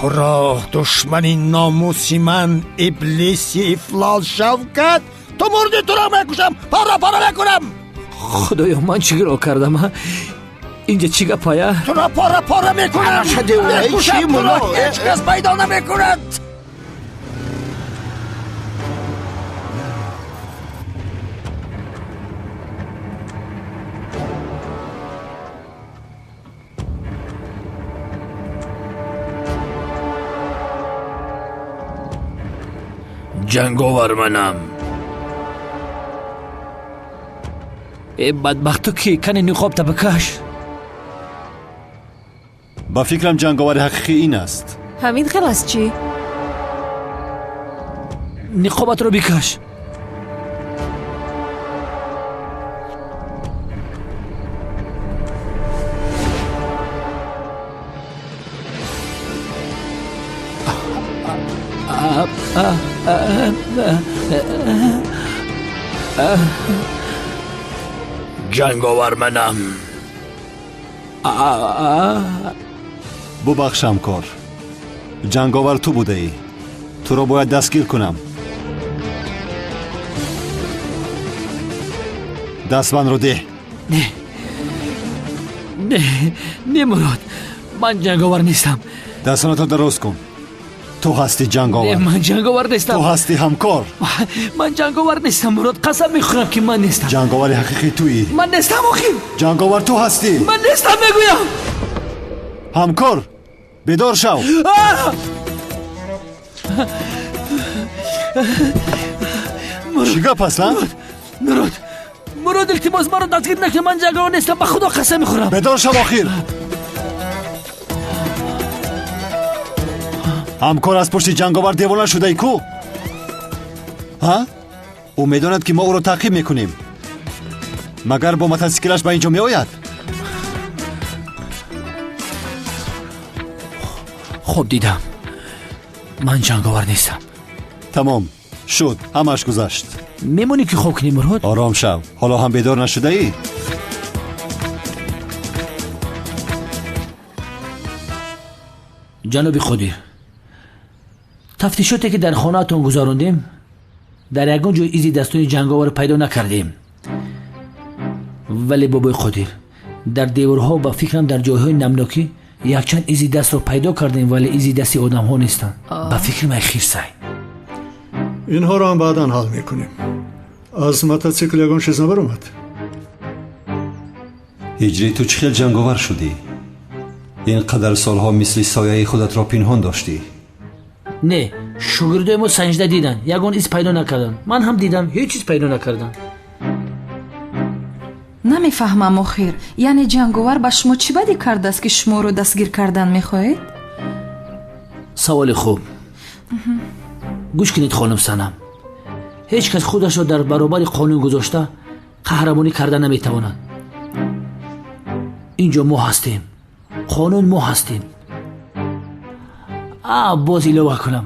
Speaker 5: تو را دشمنی ناموسی من ابلیسی افلال شوکت تو مردی تو را میکشم پارا میکنم
Speaker 10: خدایا من چی گناه کردم اینجا چی گپه؟
Speaker 5: تو را پارا میکنم میکشم تو را هیچ کس پیدا نمیکند
Speaker 10: جنگاور منم ای بدبختو که کنی نقاب تا بکش
Speaker 6: با فکرم جنگاور حقیقی این است
Speaker 13: همین خلاص چی؟
Speaker 10: نقابت رو بکش جنگاور منم
Speaker 6: ببخشم کار جنگاور تو بوده ای تو را باید دستگیر کنم دستبند رو ده
Speaker 10: نه مراد من جنگاور نیستم
Speaker 6: دستانتو درست کن تو هستی جنگاور
Speaker 10: نه من جنگاور نیستم
Speaker 6: تو هستی همکار
Speaker 10: من جنگاور نیستم مراد قسم میخورم که من نیستم
Speaker 6: جنگاور حقیقی تویی
Speaker 10: من نیستم آخی
Speaker 6: جنگاور تو هستی
Speaker 10: من نیستم میگویم
Speaker 6: همکار بیدار شو
Speaker 10: مراد
Speaker 6: چی گپ هست؟
Speaker 10: مراد مراد التماس مرا دستگیر نکن، من جنگاور نیستم، به خدا قسم میخورم.
Speaker 6: بدار شو آخر. همکار از پشت جنگاور دیوانه شده ای کو؟ ها؟ او میداند که ما او را تعقیب میکنیم. مگر با موتورسیکلش به اینجا میآید؟
Speaker 10: خب دیدم من جنگاور نیستم.
Speaker 6: تمام شد، همش گذشت.
Speaker 10: میمونی که خوب کنی مراد؟
Speaker 6: آرام شو، حالا هم بیدار نشده ای؟
Speaker 10: جناب خدیر، تفتیشاتی که در خانه‌تون گذاروندیم در یگان جای ایزی دستون جنگاور پیدا نکردیم. ولی بابای خدیر، در دیوارها و فکرم در جایهای نمناکی یک چند ایزی دست رو پیدا کردیم، ولی ایزی دستی آدم ها نیستن. به فکر من خیر سای.
Speaker 7: اینها رو هم بعداً حل میکنیم. از موتورسیکل یگان چیز نبر اومد.
Speaker 6: هجری تو چه خیلی جنگاور شدی؟ اینقدر سالها مثل سایه خودت را پنهان داشتی؟
Speaker 10: نه، شاگردای ما سنجده دیدن، یگان ایز پیدا نکردن. من هم دیدم هیچ چیز پیدا نکردن.
Speaker 13: намефаҳмам охир, яъне ҷанговар ба шумо чӣ бадӣ кардааст ки шуморо дастгир кардан мехоҳед?
Speaker 10: саволи хуб. гӯш кунед хонум Санам. ҳеҷ кас худашро дар баробари қонун гузошта қаҳрамонӣ карда наметавонад. инҷо мо ҳастем, қонун мо ҳастем. боз илова кунам,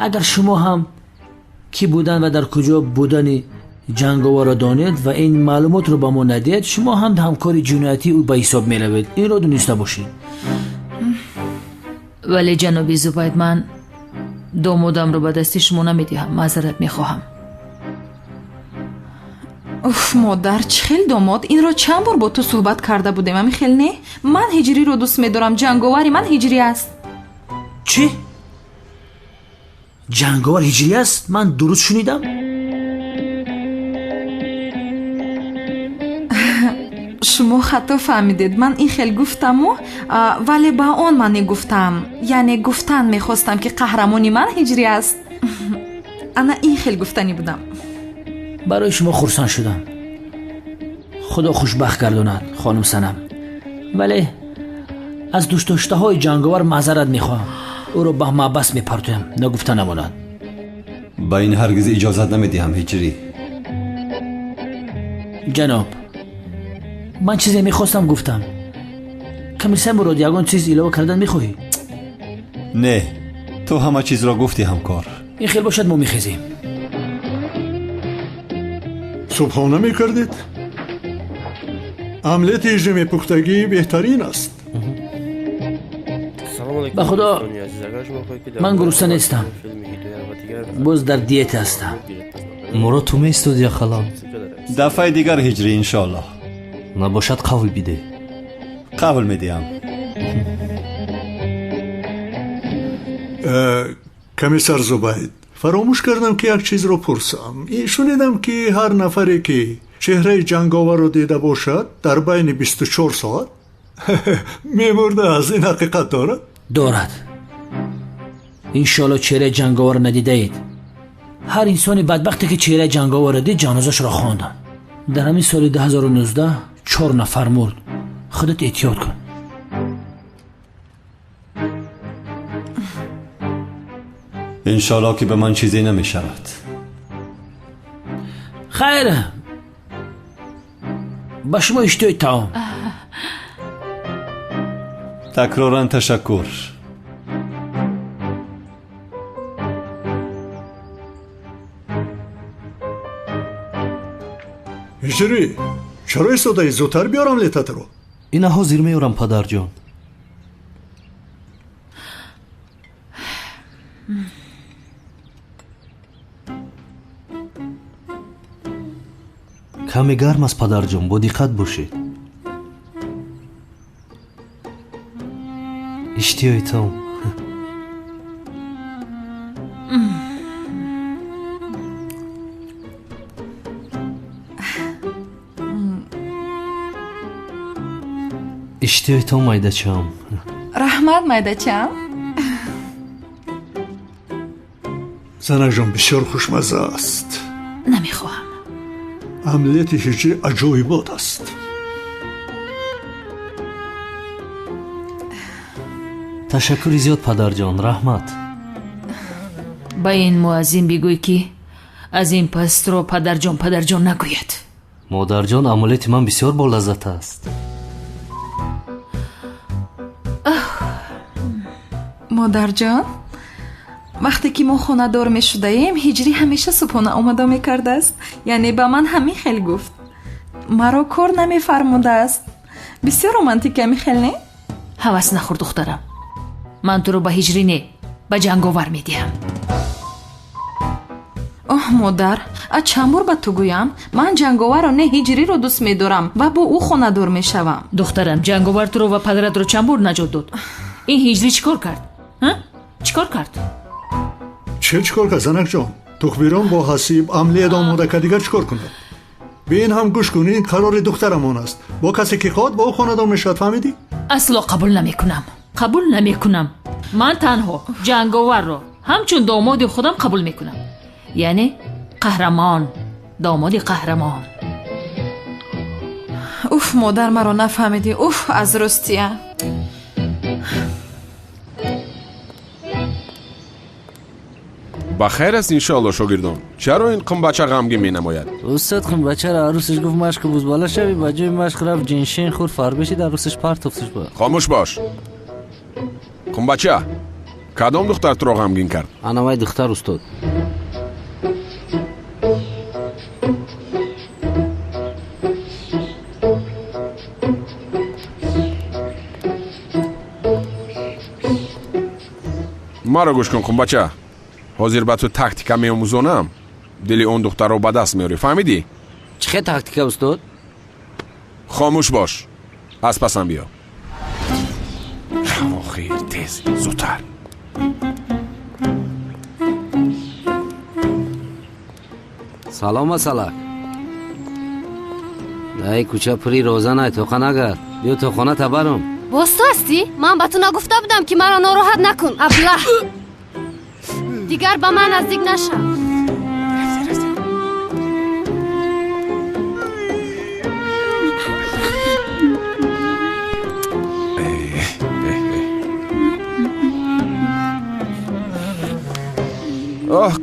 Speaker 10: агар шумо ҳам кӣ будан ва дар куҷо будани ҷанговарро донед ва ин маълумотро ба мо надиҳед, шумо ҳам ҳамкори ҷиноятии ӯ ба ҳисоб меравед. инро дониста бошед.
Speaker 12: вале ҷаноби зубайд, ман домодамро ба дасти шумо намедиҳам. маъзарат мехоҳам.
Speaker 13: уф модар, чӣ хел домод? инро чанд бор бо ту суҳбат карда будем, ҳамин хел не? ман ҳиҷриро дӯст медорам, ҷанговари ман ҳиҷрӣ аст.
Speaker 10: чӣ? ҷанговар ҳиҷрӣ аст? ман дуруст шунидам?
Speaker 13: шумо хато фаҳмидед. ман ин хел гуфтаму, вале ба он маъне гуфтам. яъне гуфтан мехостам ки қаҳрамони ман ҳиҷрӣ аст. ана ин хел гуфтанӣ будам.
Speaker 10: барои шумо хурсанд шудам. худо хушбахт гардонад хонум Санам. вале аз дӯстдоштаҳои ҷанговар маъзарат мехоҳам. ӯро ба маъбас мепартоям, нагуфта намонад.
Speaker 6: ба ин ҳаргиз иҷозат намедиҳам ҳиҷрӣ.
Speaker 10: ҷаноб, ман чизе мехостам гуфтам. камиса мурод, ягон чиз илова кардан мехоҳӣ?
Speaker 6: не, ту ҳама чизро гуфтӣ ҳамкор.
Speaker 10: ин хел бошад, мо мехезем.
Speaker 7: صبحانه میکردید؟ عملت رژیم پختگی بهترین است.
Speaker 10: به خدا من گرسنه نیستم. باز در دیت هستم.
Speaker 8: مراد تو میستود یا خلان؟
Speaker 6: دفعه دیگر هجری انشالله.
Speaker 8: نباشد قول بیده.
Speaker 6: قول میدیم.
Speaker 7: کمیسر زبید، فراموش کردم که یک چیز رو پرسم. شنیدم که هر نفری که چهره جنگاور رو دیده باشد در بین 24 ساعت میمرده. از این حقیقت دارد؟
Speaker 10: دارد. انشالله چهره جنگاور رو ندیده اید. هر انسانی بدبختی که چهره جنگاور رو دید جنازش را خواندن. در همین سال 2019 4 نفر مرد. خودت احتیاط کن.
Speaker 6: انشالله که به من چیزی نمی شود.
Speaker 10: خیره، با شما اشتهای تمام.
Speaker 6: تکرارا تشکر.
Speaker 7: هجری، چرا ایستاده؟ زودتر بیارم لیتت رو.
Speaker 8: اینا حاضر میارم پدر جان. کمی گرم است پدر جان، با دقت باشید. اشتیای تام. اشتیای تام майдачам.
Speaker 13: раҳмат майдачам.
Speaker 7: زنک جان بسیار خوشمزه است.
Speaker 12: نمیخواهم.
Speaker 7: عملیات هجری عجایبات است.
Speaker 8: تشکری زیاد پدرجان، رحمت.
Speaker 12: با این مؤذن بگوی که از این پس رو پدرجان نگوید.
Speaker 8: مادرجان، عملیات من بسیار با لذت است.
Speaker 13: مادر جان، وقتی که ما خانه دار می شده ایم هجری همیشه صبحانه آمده می کرده است. یعنی به من همین خیلی گفت. مرا کار نمی فرموده است. بسیار رومانتیکه می خیلی نه؟
Speaker 12: حواس نخور دخترم. من تو رو به هجری نه، به جنگاور می دیم.
Speaker 13: اوه مادر، از چند بار به تو گویم من جنگاور رو نه هجری رو دوست می دارم و با او خانه دار می شوم.
Speaker 12: دخترم، جنگاور تو رو و پدرت رو چند بار نجات داد. این هجری چیکار کرد؟ چیکار کرد؟
Speaker 7: چیکار کرد زنک جان؟ تخبیران با حسیب عملیات آماده که دیگر چیکار کند؟ به این هم گوش کنی، قرار دخترمان است. با کسی که خواد با او خانه دار میشد، فهمیدی؟
Speaker 12: اصلا قبول نمیکنم. من تنها جنگاور رو همچون داماد خودم قبول میکنم. یعنی قهرمان، داماد قهرمان.
Speaker 13: اوف مادر، مرا نفهمیدی. اوف از رستیه.
Speaker 9: با خیر است انشالله شاگردان. چرا این قنبچه غمگین می نماید؟
Speaker 8: استاد قنبچه را عروسش گفت مشق بزباله شوی، با جای مشق رفت جنشین خور فربشی در عروسش پرتفتش با.
Speaker 9: خاموش باش. قنبچه، کدام دختر تو را غمگین کرد؟
Speaker 8: انوای دختر استاد.
Speaker 9: مرا گوش کن قنبچه. حاضر به تو تاکتیکا می آموزانم. دل اون دختر رو به دست میاری، فهمیدی؟
Speaker 8: چه تاکتیکا استاد؟
Speaker 9: خاموش باش. از پسم بیا. خیر تیز، زودتر.
Speaker 8: سلام مسلک. ای کوچه پری روزانه توقع نگرد. بیا تو خانه تبرم.
Speaker 16: باز تو هستی؟ من به تو نگفته بودم که مرا ناراحت نکن. ابله دیگر به من نزدیک نشم.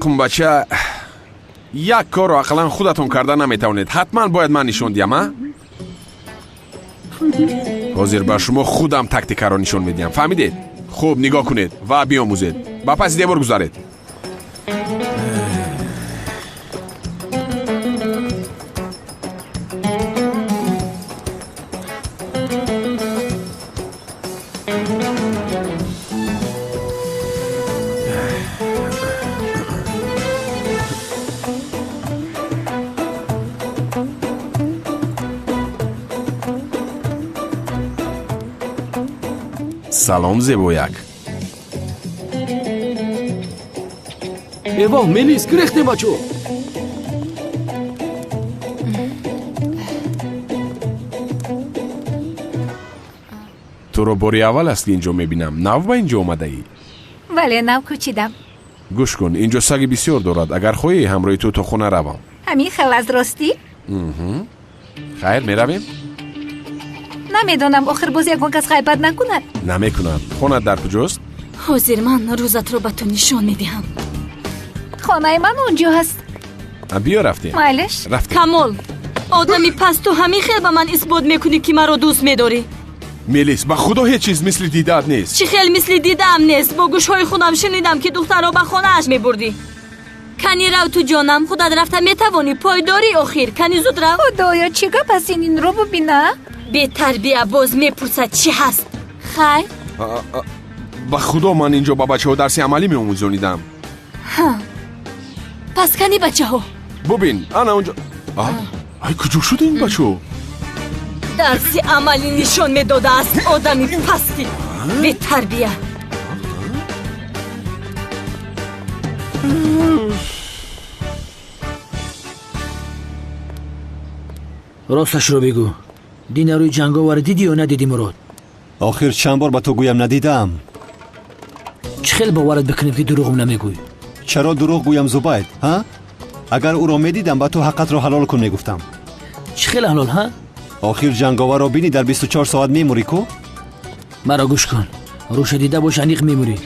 Speaker 9: قنبچه، یک کار رو اقلا خودتون کرده نمیتونید. حتما باید من نشون دیم. ها؟ حاضر به شما خودم تاکتیکا رو نشون میدیم، فهمیدید؟ خوب نگاه کنید و بیاموزید. با پس دیوار گذارید. سلام زیبویک.
Speaker 18: ایوه میلیس گرخته بچو.
Speaker 9: تو رو باری اول است که اینجا میبینم. نو با اینجا اومده ای؟
Speaker 19: ولی نو کوچیدم.
Speaker 9: گوش کن، اینجا سگ بسیار دارد. اگر خواهی همراه تو خونه روم.
Speaker 19: همین خیلی از راستی؟
Speaker 9: خیر میرویم؟
Speaker 19: نمیدونم، آخر باز یکون کس غیبت نکند.
Speaker 9: نمیکنم. خونه در کجاست؟
Speaker 16: حاضر من روزت رو به تو نشان میدهم.
Speaker 19: خانه من اونجا هست.
Speaker 9: بیا رفتیم.
Speaker 19: مالش
Speaker 9: رفتیم.
Speaker 16: کمال، آدمی پس تو همین خیلی به من اثبات میکنی که مرا دوست میداری.
Speaker 9: میلیس، به خدا هیچ چیز مثل دیدت نیست.
Speaker 16: چی خیلی مثل دیدم نیست. با گوشهای خودم شنیدم که دختر رو به خانه اش میبردی. کنی رو تو جانم، خودت رفته میتوانی پایداری آخر. کنی زود رو.
Speaker 19: خدایا چیگه پس این رو ببینه؟
Speaker 16: بی تربیه باز میپرسد چی هست. خیر؟
Speaker 9: به خدا من اینجا با بچه ها درسی عملی میاموزونیدم.
Speaker 16: پس کنی بچه ها
Speaker 9: ببین انا اونجا. ای کجا شد این بچه ها؟
Speaker 16: درسی عملی نشان میداده است. آدمی پستی بی تربیه.
Speaker 10: راستش رو بگو، دین روی جنگاور دیدی یا ندیدی مراد؟
Speaker 6: آخر چند بار با تو گویم ندیدم.
Speaker 10: چه خیلی باورت بکنیم که دروغم نمیگوی؟
Speaker 6: چرا دروغ گویم زبید؟ ها؟ اگر او را میدیدم با تو حقت را حلال کن میگفتم.
Speaker 10: چی خیلی حلال ها؟
Speaker 6: آخر جنگاور رو بینی در 24 ساعت میموری کو؟
Speaker 10: مرا گوش کن، روش دیده باش انیق میموری.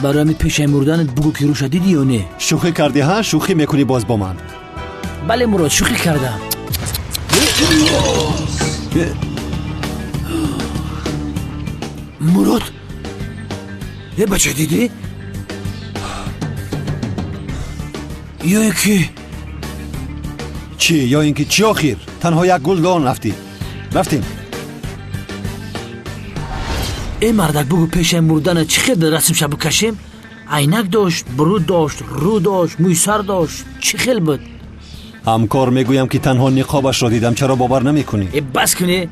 Speaker 10: برای می پیش مردنت بگو که روش دیدی یا نه.
Speaker 6: شوخی کردی ها؟ شوخی میکنی باز با من؟
Speaker 10: بله مراد شوخی کردم. مراد یه بچه دیدی؟ یا اینکه
Speaker 6: چی؟ یا اینکه چی آخر؟ تنها یک گل دان رفتیم.
Speaker 10: ای مردک بگو پیش مردن چی خیلی رسم شب بکشیم؟ عینک داشت، برود داشت، رو داشت، موی سر داشت، چی خیلی بود؟
Speaker 6: همکار میگویم که تنها نقابش را دیدم، چرا باور نمیکنی؟
Speaker 10: بس کنی؟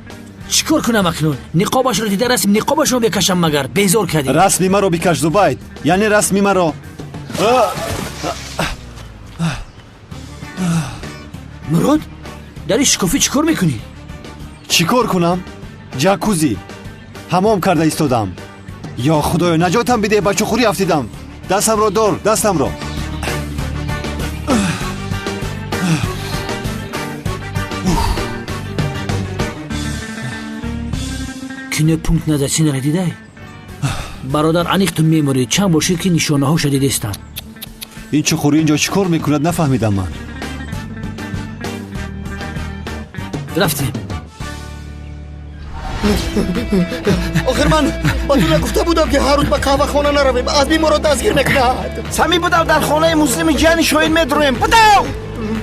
Speaker 10: چیکار کنم اکنون؟ نقابش را دیده رسم نقابش را بکشم مگر بیزار کردی؟
Speaker 6: رسمی مرا بکش زبید، یعنی رسمی مرا.
Speaker 10: مراد در شکافی چیکار میکنی؟
Speaker 6: چیکار کنم؟ جاکوزی حمام کرده ایستادم. یا خدایا نجاتم بده، بچه خوری افتیدم. دستم را دار، دستم را.
Speaker 10: کنه پونکت نزدچین را دیده؟ برادر انیق تو میموری، چند باشید که نشانه ها شدیده استن.
Speaker 6: این چه خوری اینجا چیکار میکند نفهمیدم من.
Speaker 10: رفتیم.
Speaker 15: آخر من با تو نگفته بودم که هر روز به قهوه خانه نرویم، از بی مراد دستگیر میکند. سمی بودم در خانه مسلم جان شاهین میدرویم. بودم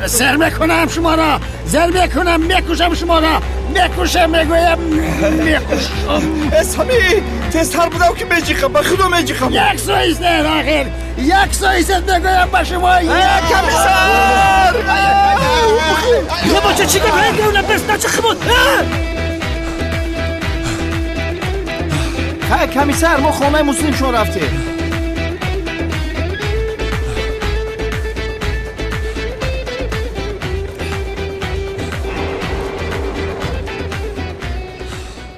Speaker 5: سر میکنم شما را، زر میکنم، میکشم شما را، میکشم، میگویم میکشم.
Speaker 15: سمی تستر بودم که میجیخم، به خدا میجیخم.
Speaker 5: یک سایست نه آخر، یک سایست میگویم به شما.
Speaker 15: کمیسر
Speaker 10: یه بچه چی که باید دولم بست نچه خبود.
Speaker 15: های کمیسر ما خانه مسلم شون رفتیم.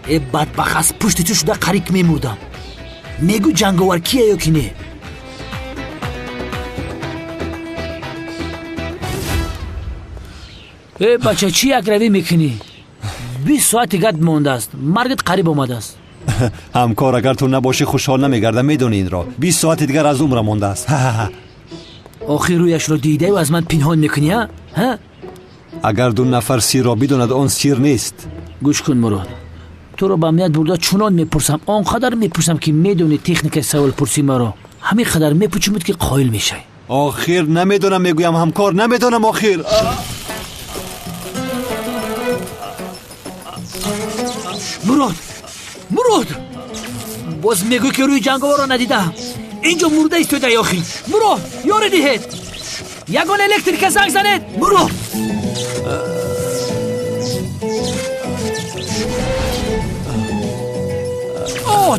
Speaker 10: ای بدبخت از پشت تو شده قریک میمردم. میگو جنگاور کیه یا کی نه؟ ای بچه چی یک روی میکنی؟ 20 ساعت گرد مونده است، مرگت قریب آمده است.
Speaker 6: همکار اگر تو نباشی خوشحال نمیگردم، میدونی این را. 20 ساعت دیگر از عمرم مونده است.
Speaker 10: آخر رویش رو دیده و از من پنهان میکنی ها؟
Speaker 6: اگر دو نفر سیر را بدوند آن سیر نیست.
Speaker 10: گوش کن مراد، تو رو به امنیت برده چنان میپرسم، آنقدر میپرسم که میدونی تکنیک سوال پرسی مرا همین قدر میپوچمید که قایل میشه.
Speaker 6: آخر نمیدونم، میگویم همکار نمیدونم. آخر
Speaker 10: مراد باز میگوی که روی جنگاور را ندیدم. اینجا مرده ایستاده یا آخی. مراد یار دیهید، یگان الکتریک زنگ زنید. مراد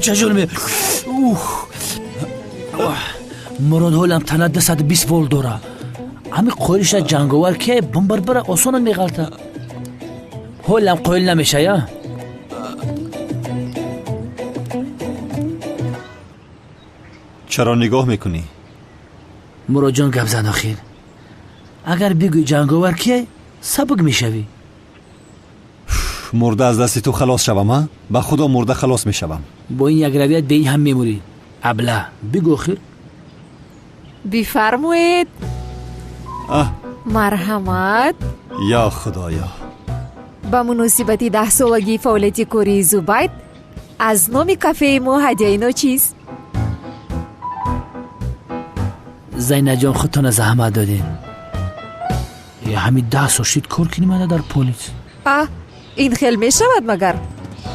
Speaker 10: چجور می مراد حالم تنه 220 ولت داره. همین قویلش جنگاور که بمبر بره آسان میغلطه. حالم قویل نمیشه یا؟
Speaker 6: چرا نگاه میکنی؟
Speaker 10: مراد جان گپ زد آخر. اگر بگوی جنگاور که سبک میشوی.
Speaker 6: مرده از دست تو خلاص شوم ها؟ به خدا مرده خلاص میشوم.
Speaker 10: با این یک رویت به این هم میموری. ابله بگو آخر.
Speaker 13: بفرمایید. مرحمت.
Speaker 6: یا خدایا.
Speaker 13: با مناسبت 10 سالگی فعالیت کوری زبید از نام کافه ما هدیه نو چیست؟
Speaker 10: زینب جان خودتان زحمت دادین. یا همین 10 سال شد کار کنیم من در پلیس.
Speaker 13: این خیلی می شود مگر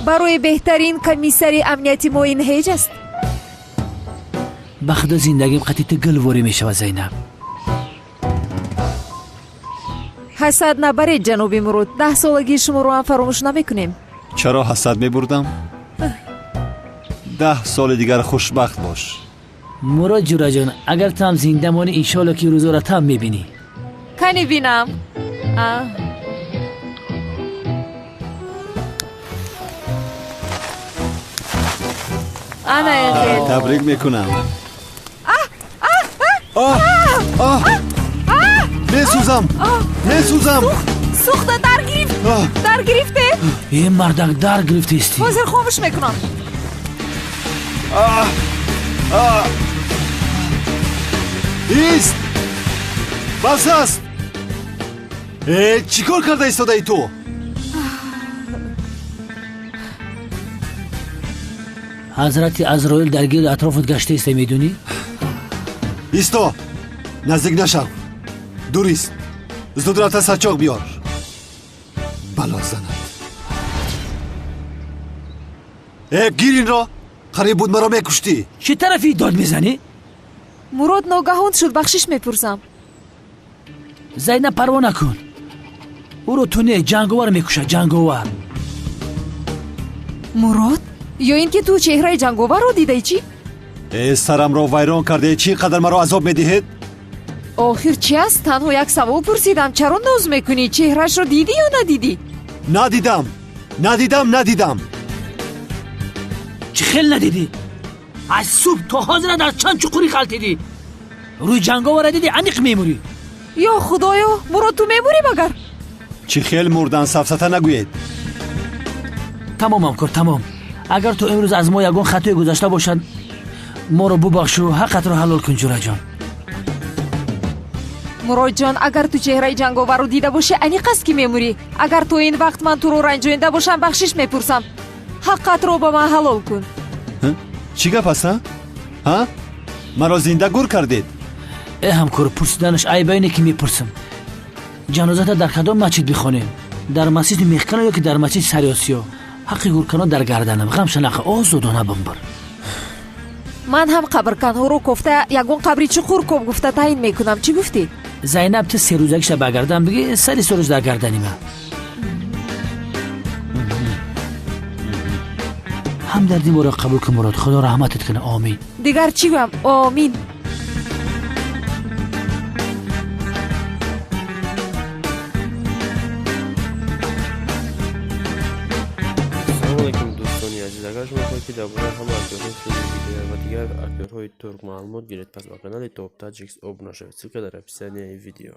Speaker 13: برای بهترین کمیسری امنیتی ما این هیچ است.
Speaker 10: بخدا زندگیم قطعیت گلواری می شود زینب.
Speaker 13: حسد نبرید جناب مراد، 10 سالگی شما رو هم فراموش نمی کنیم.
Speaker 6: چرا حسد می بردم؟ 10 سال دیگر خوشبخت باش.
Speaker 10: مراد جورا جان اگر تو هم زنده مانی انشالله که روزا را تو هم می بینی.
Speaker 13: کنی بینم.
Speaker 6: تبریک میکنم. میسوزم.
Speaker 13: سوخته درگیر дар гирифте
Speaker 10: ин мардак дар гирифтаисти
Speaker 13: ҳозир хомӯш мекунам
Speaker 6: ист бас аст чӣ кор карда истодаи ту
Speaker 10: ҳазрати азроил дар гирди атрофат гаштаиста медонӣ
Speaker 6: исто наздик нашав дур ист зуд рафта сарчоқ биёр бало занад гир инро қариб буд маро мекуштӣ
Speaker 10: чӣ тарафи дод мезанӣ
Speaker 13: мурод ногаҳон шуд бахшиш мепурсам
Speaker 10: зайнаб парво накун ӯро ту не ҷанговар мекушад ҷанговар
Speaker 13: мурод ё ин ки ту чеҳраи ҷанговарро дидаи чӣ
Speaker 6: сарамро вайрон карде чӣ қадар маро азоб медиҳед
Speaker 13: охир чӣ аст танҳо як савол пурсидам чаро ноз мекунӣ чеҳраашро дидӣ ё надидӣ
Speaker 6: надидам
Speaker 10: чӣ хел надидӣ аз субҳ то ҳозира дар чанд чуқурӣ халтидӣ рӯи ҷанговара дидӣ аниқ мемурӣ
Speaker 13: ё худоё мурод ту мемурӣ магар
Speaker 6: чӣ хел мурдан сафсата нагӯед
Speaker 10: тамомам кор тамом агар ту имрӯз аз мо ягон хатое гузашта бошад моро бубахшу ҳаққатро ҳалол кун ҷураҷон
Speaker 13: муродҷон агар ту чеҳраи ҷанговарро дида бошӣ аниқ аст ки мемурӣ агар то ин вақт ман туро ранҷонида бошам бахшиш мепурсам ҳаққатро ба ман ҳалол кун
Speaker 6: чӣ гап аст маро зинда гур кардед
Speaker 10: ҳамкор пурсиданаш айба ине ки мепурсам ҷанозата дар кадом масҷид бихонем дар масҷиди мехкано ё ки дар масҷиди сарёсиё ҳаққи гуркано дар гарданам ғамшанақа озодона бимбир
Speaker 13: ман ҳам қабрканҳоро кофта ягон қабри чуқур коб гуфта таъин мекунам чӣ гуфтӣ
Speaker 10: зайнаб ту се рӯзагиша ба гардан биги сари сурӯз дар гарданима ҳамдарди моро қабул кун мурод худо раҳматат кунад омин
Speaker 13: дигар чӣ гӯям омин
Speaker 2: اگر شما خواهید که درباره همه اکتورهای فیلم دیگر و دیگر اکتورهای ترک معلومات گیرید پس با کانال توپ تاجیکس ابنا شوید. در اپیزود ویدیو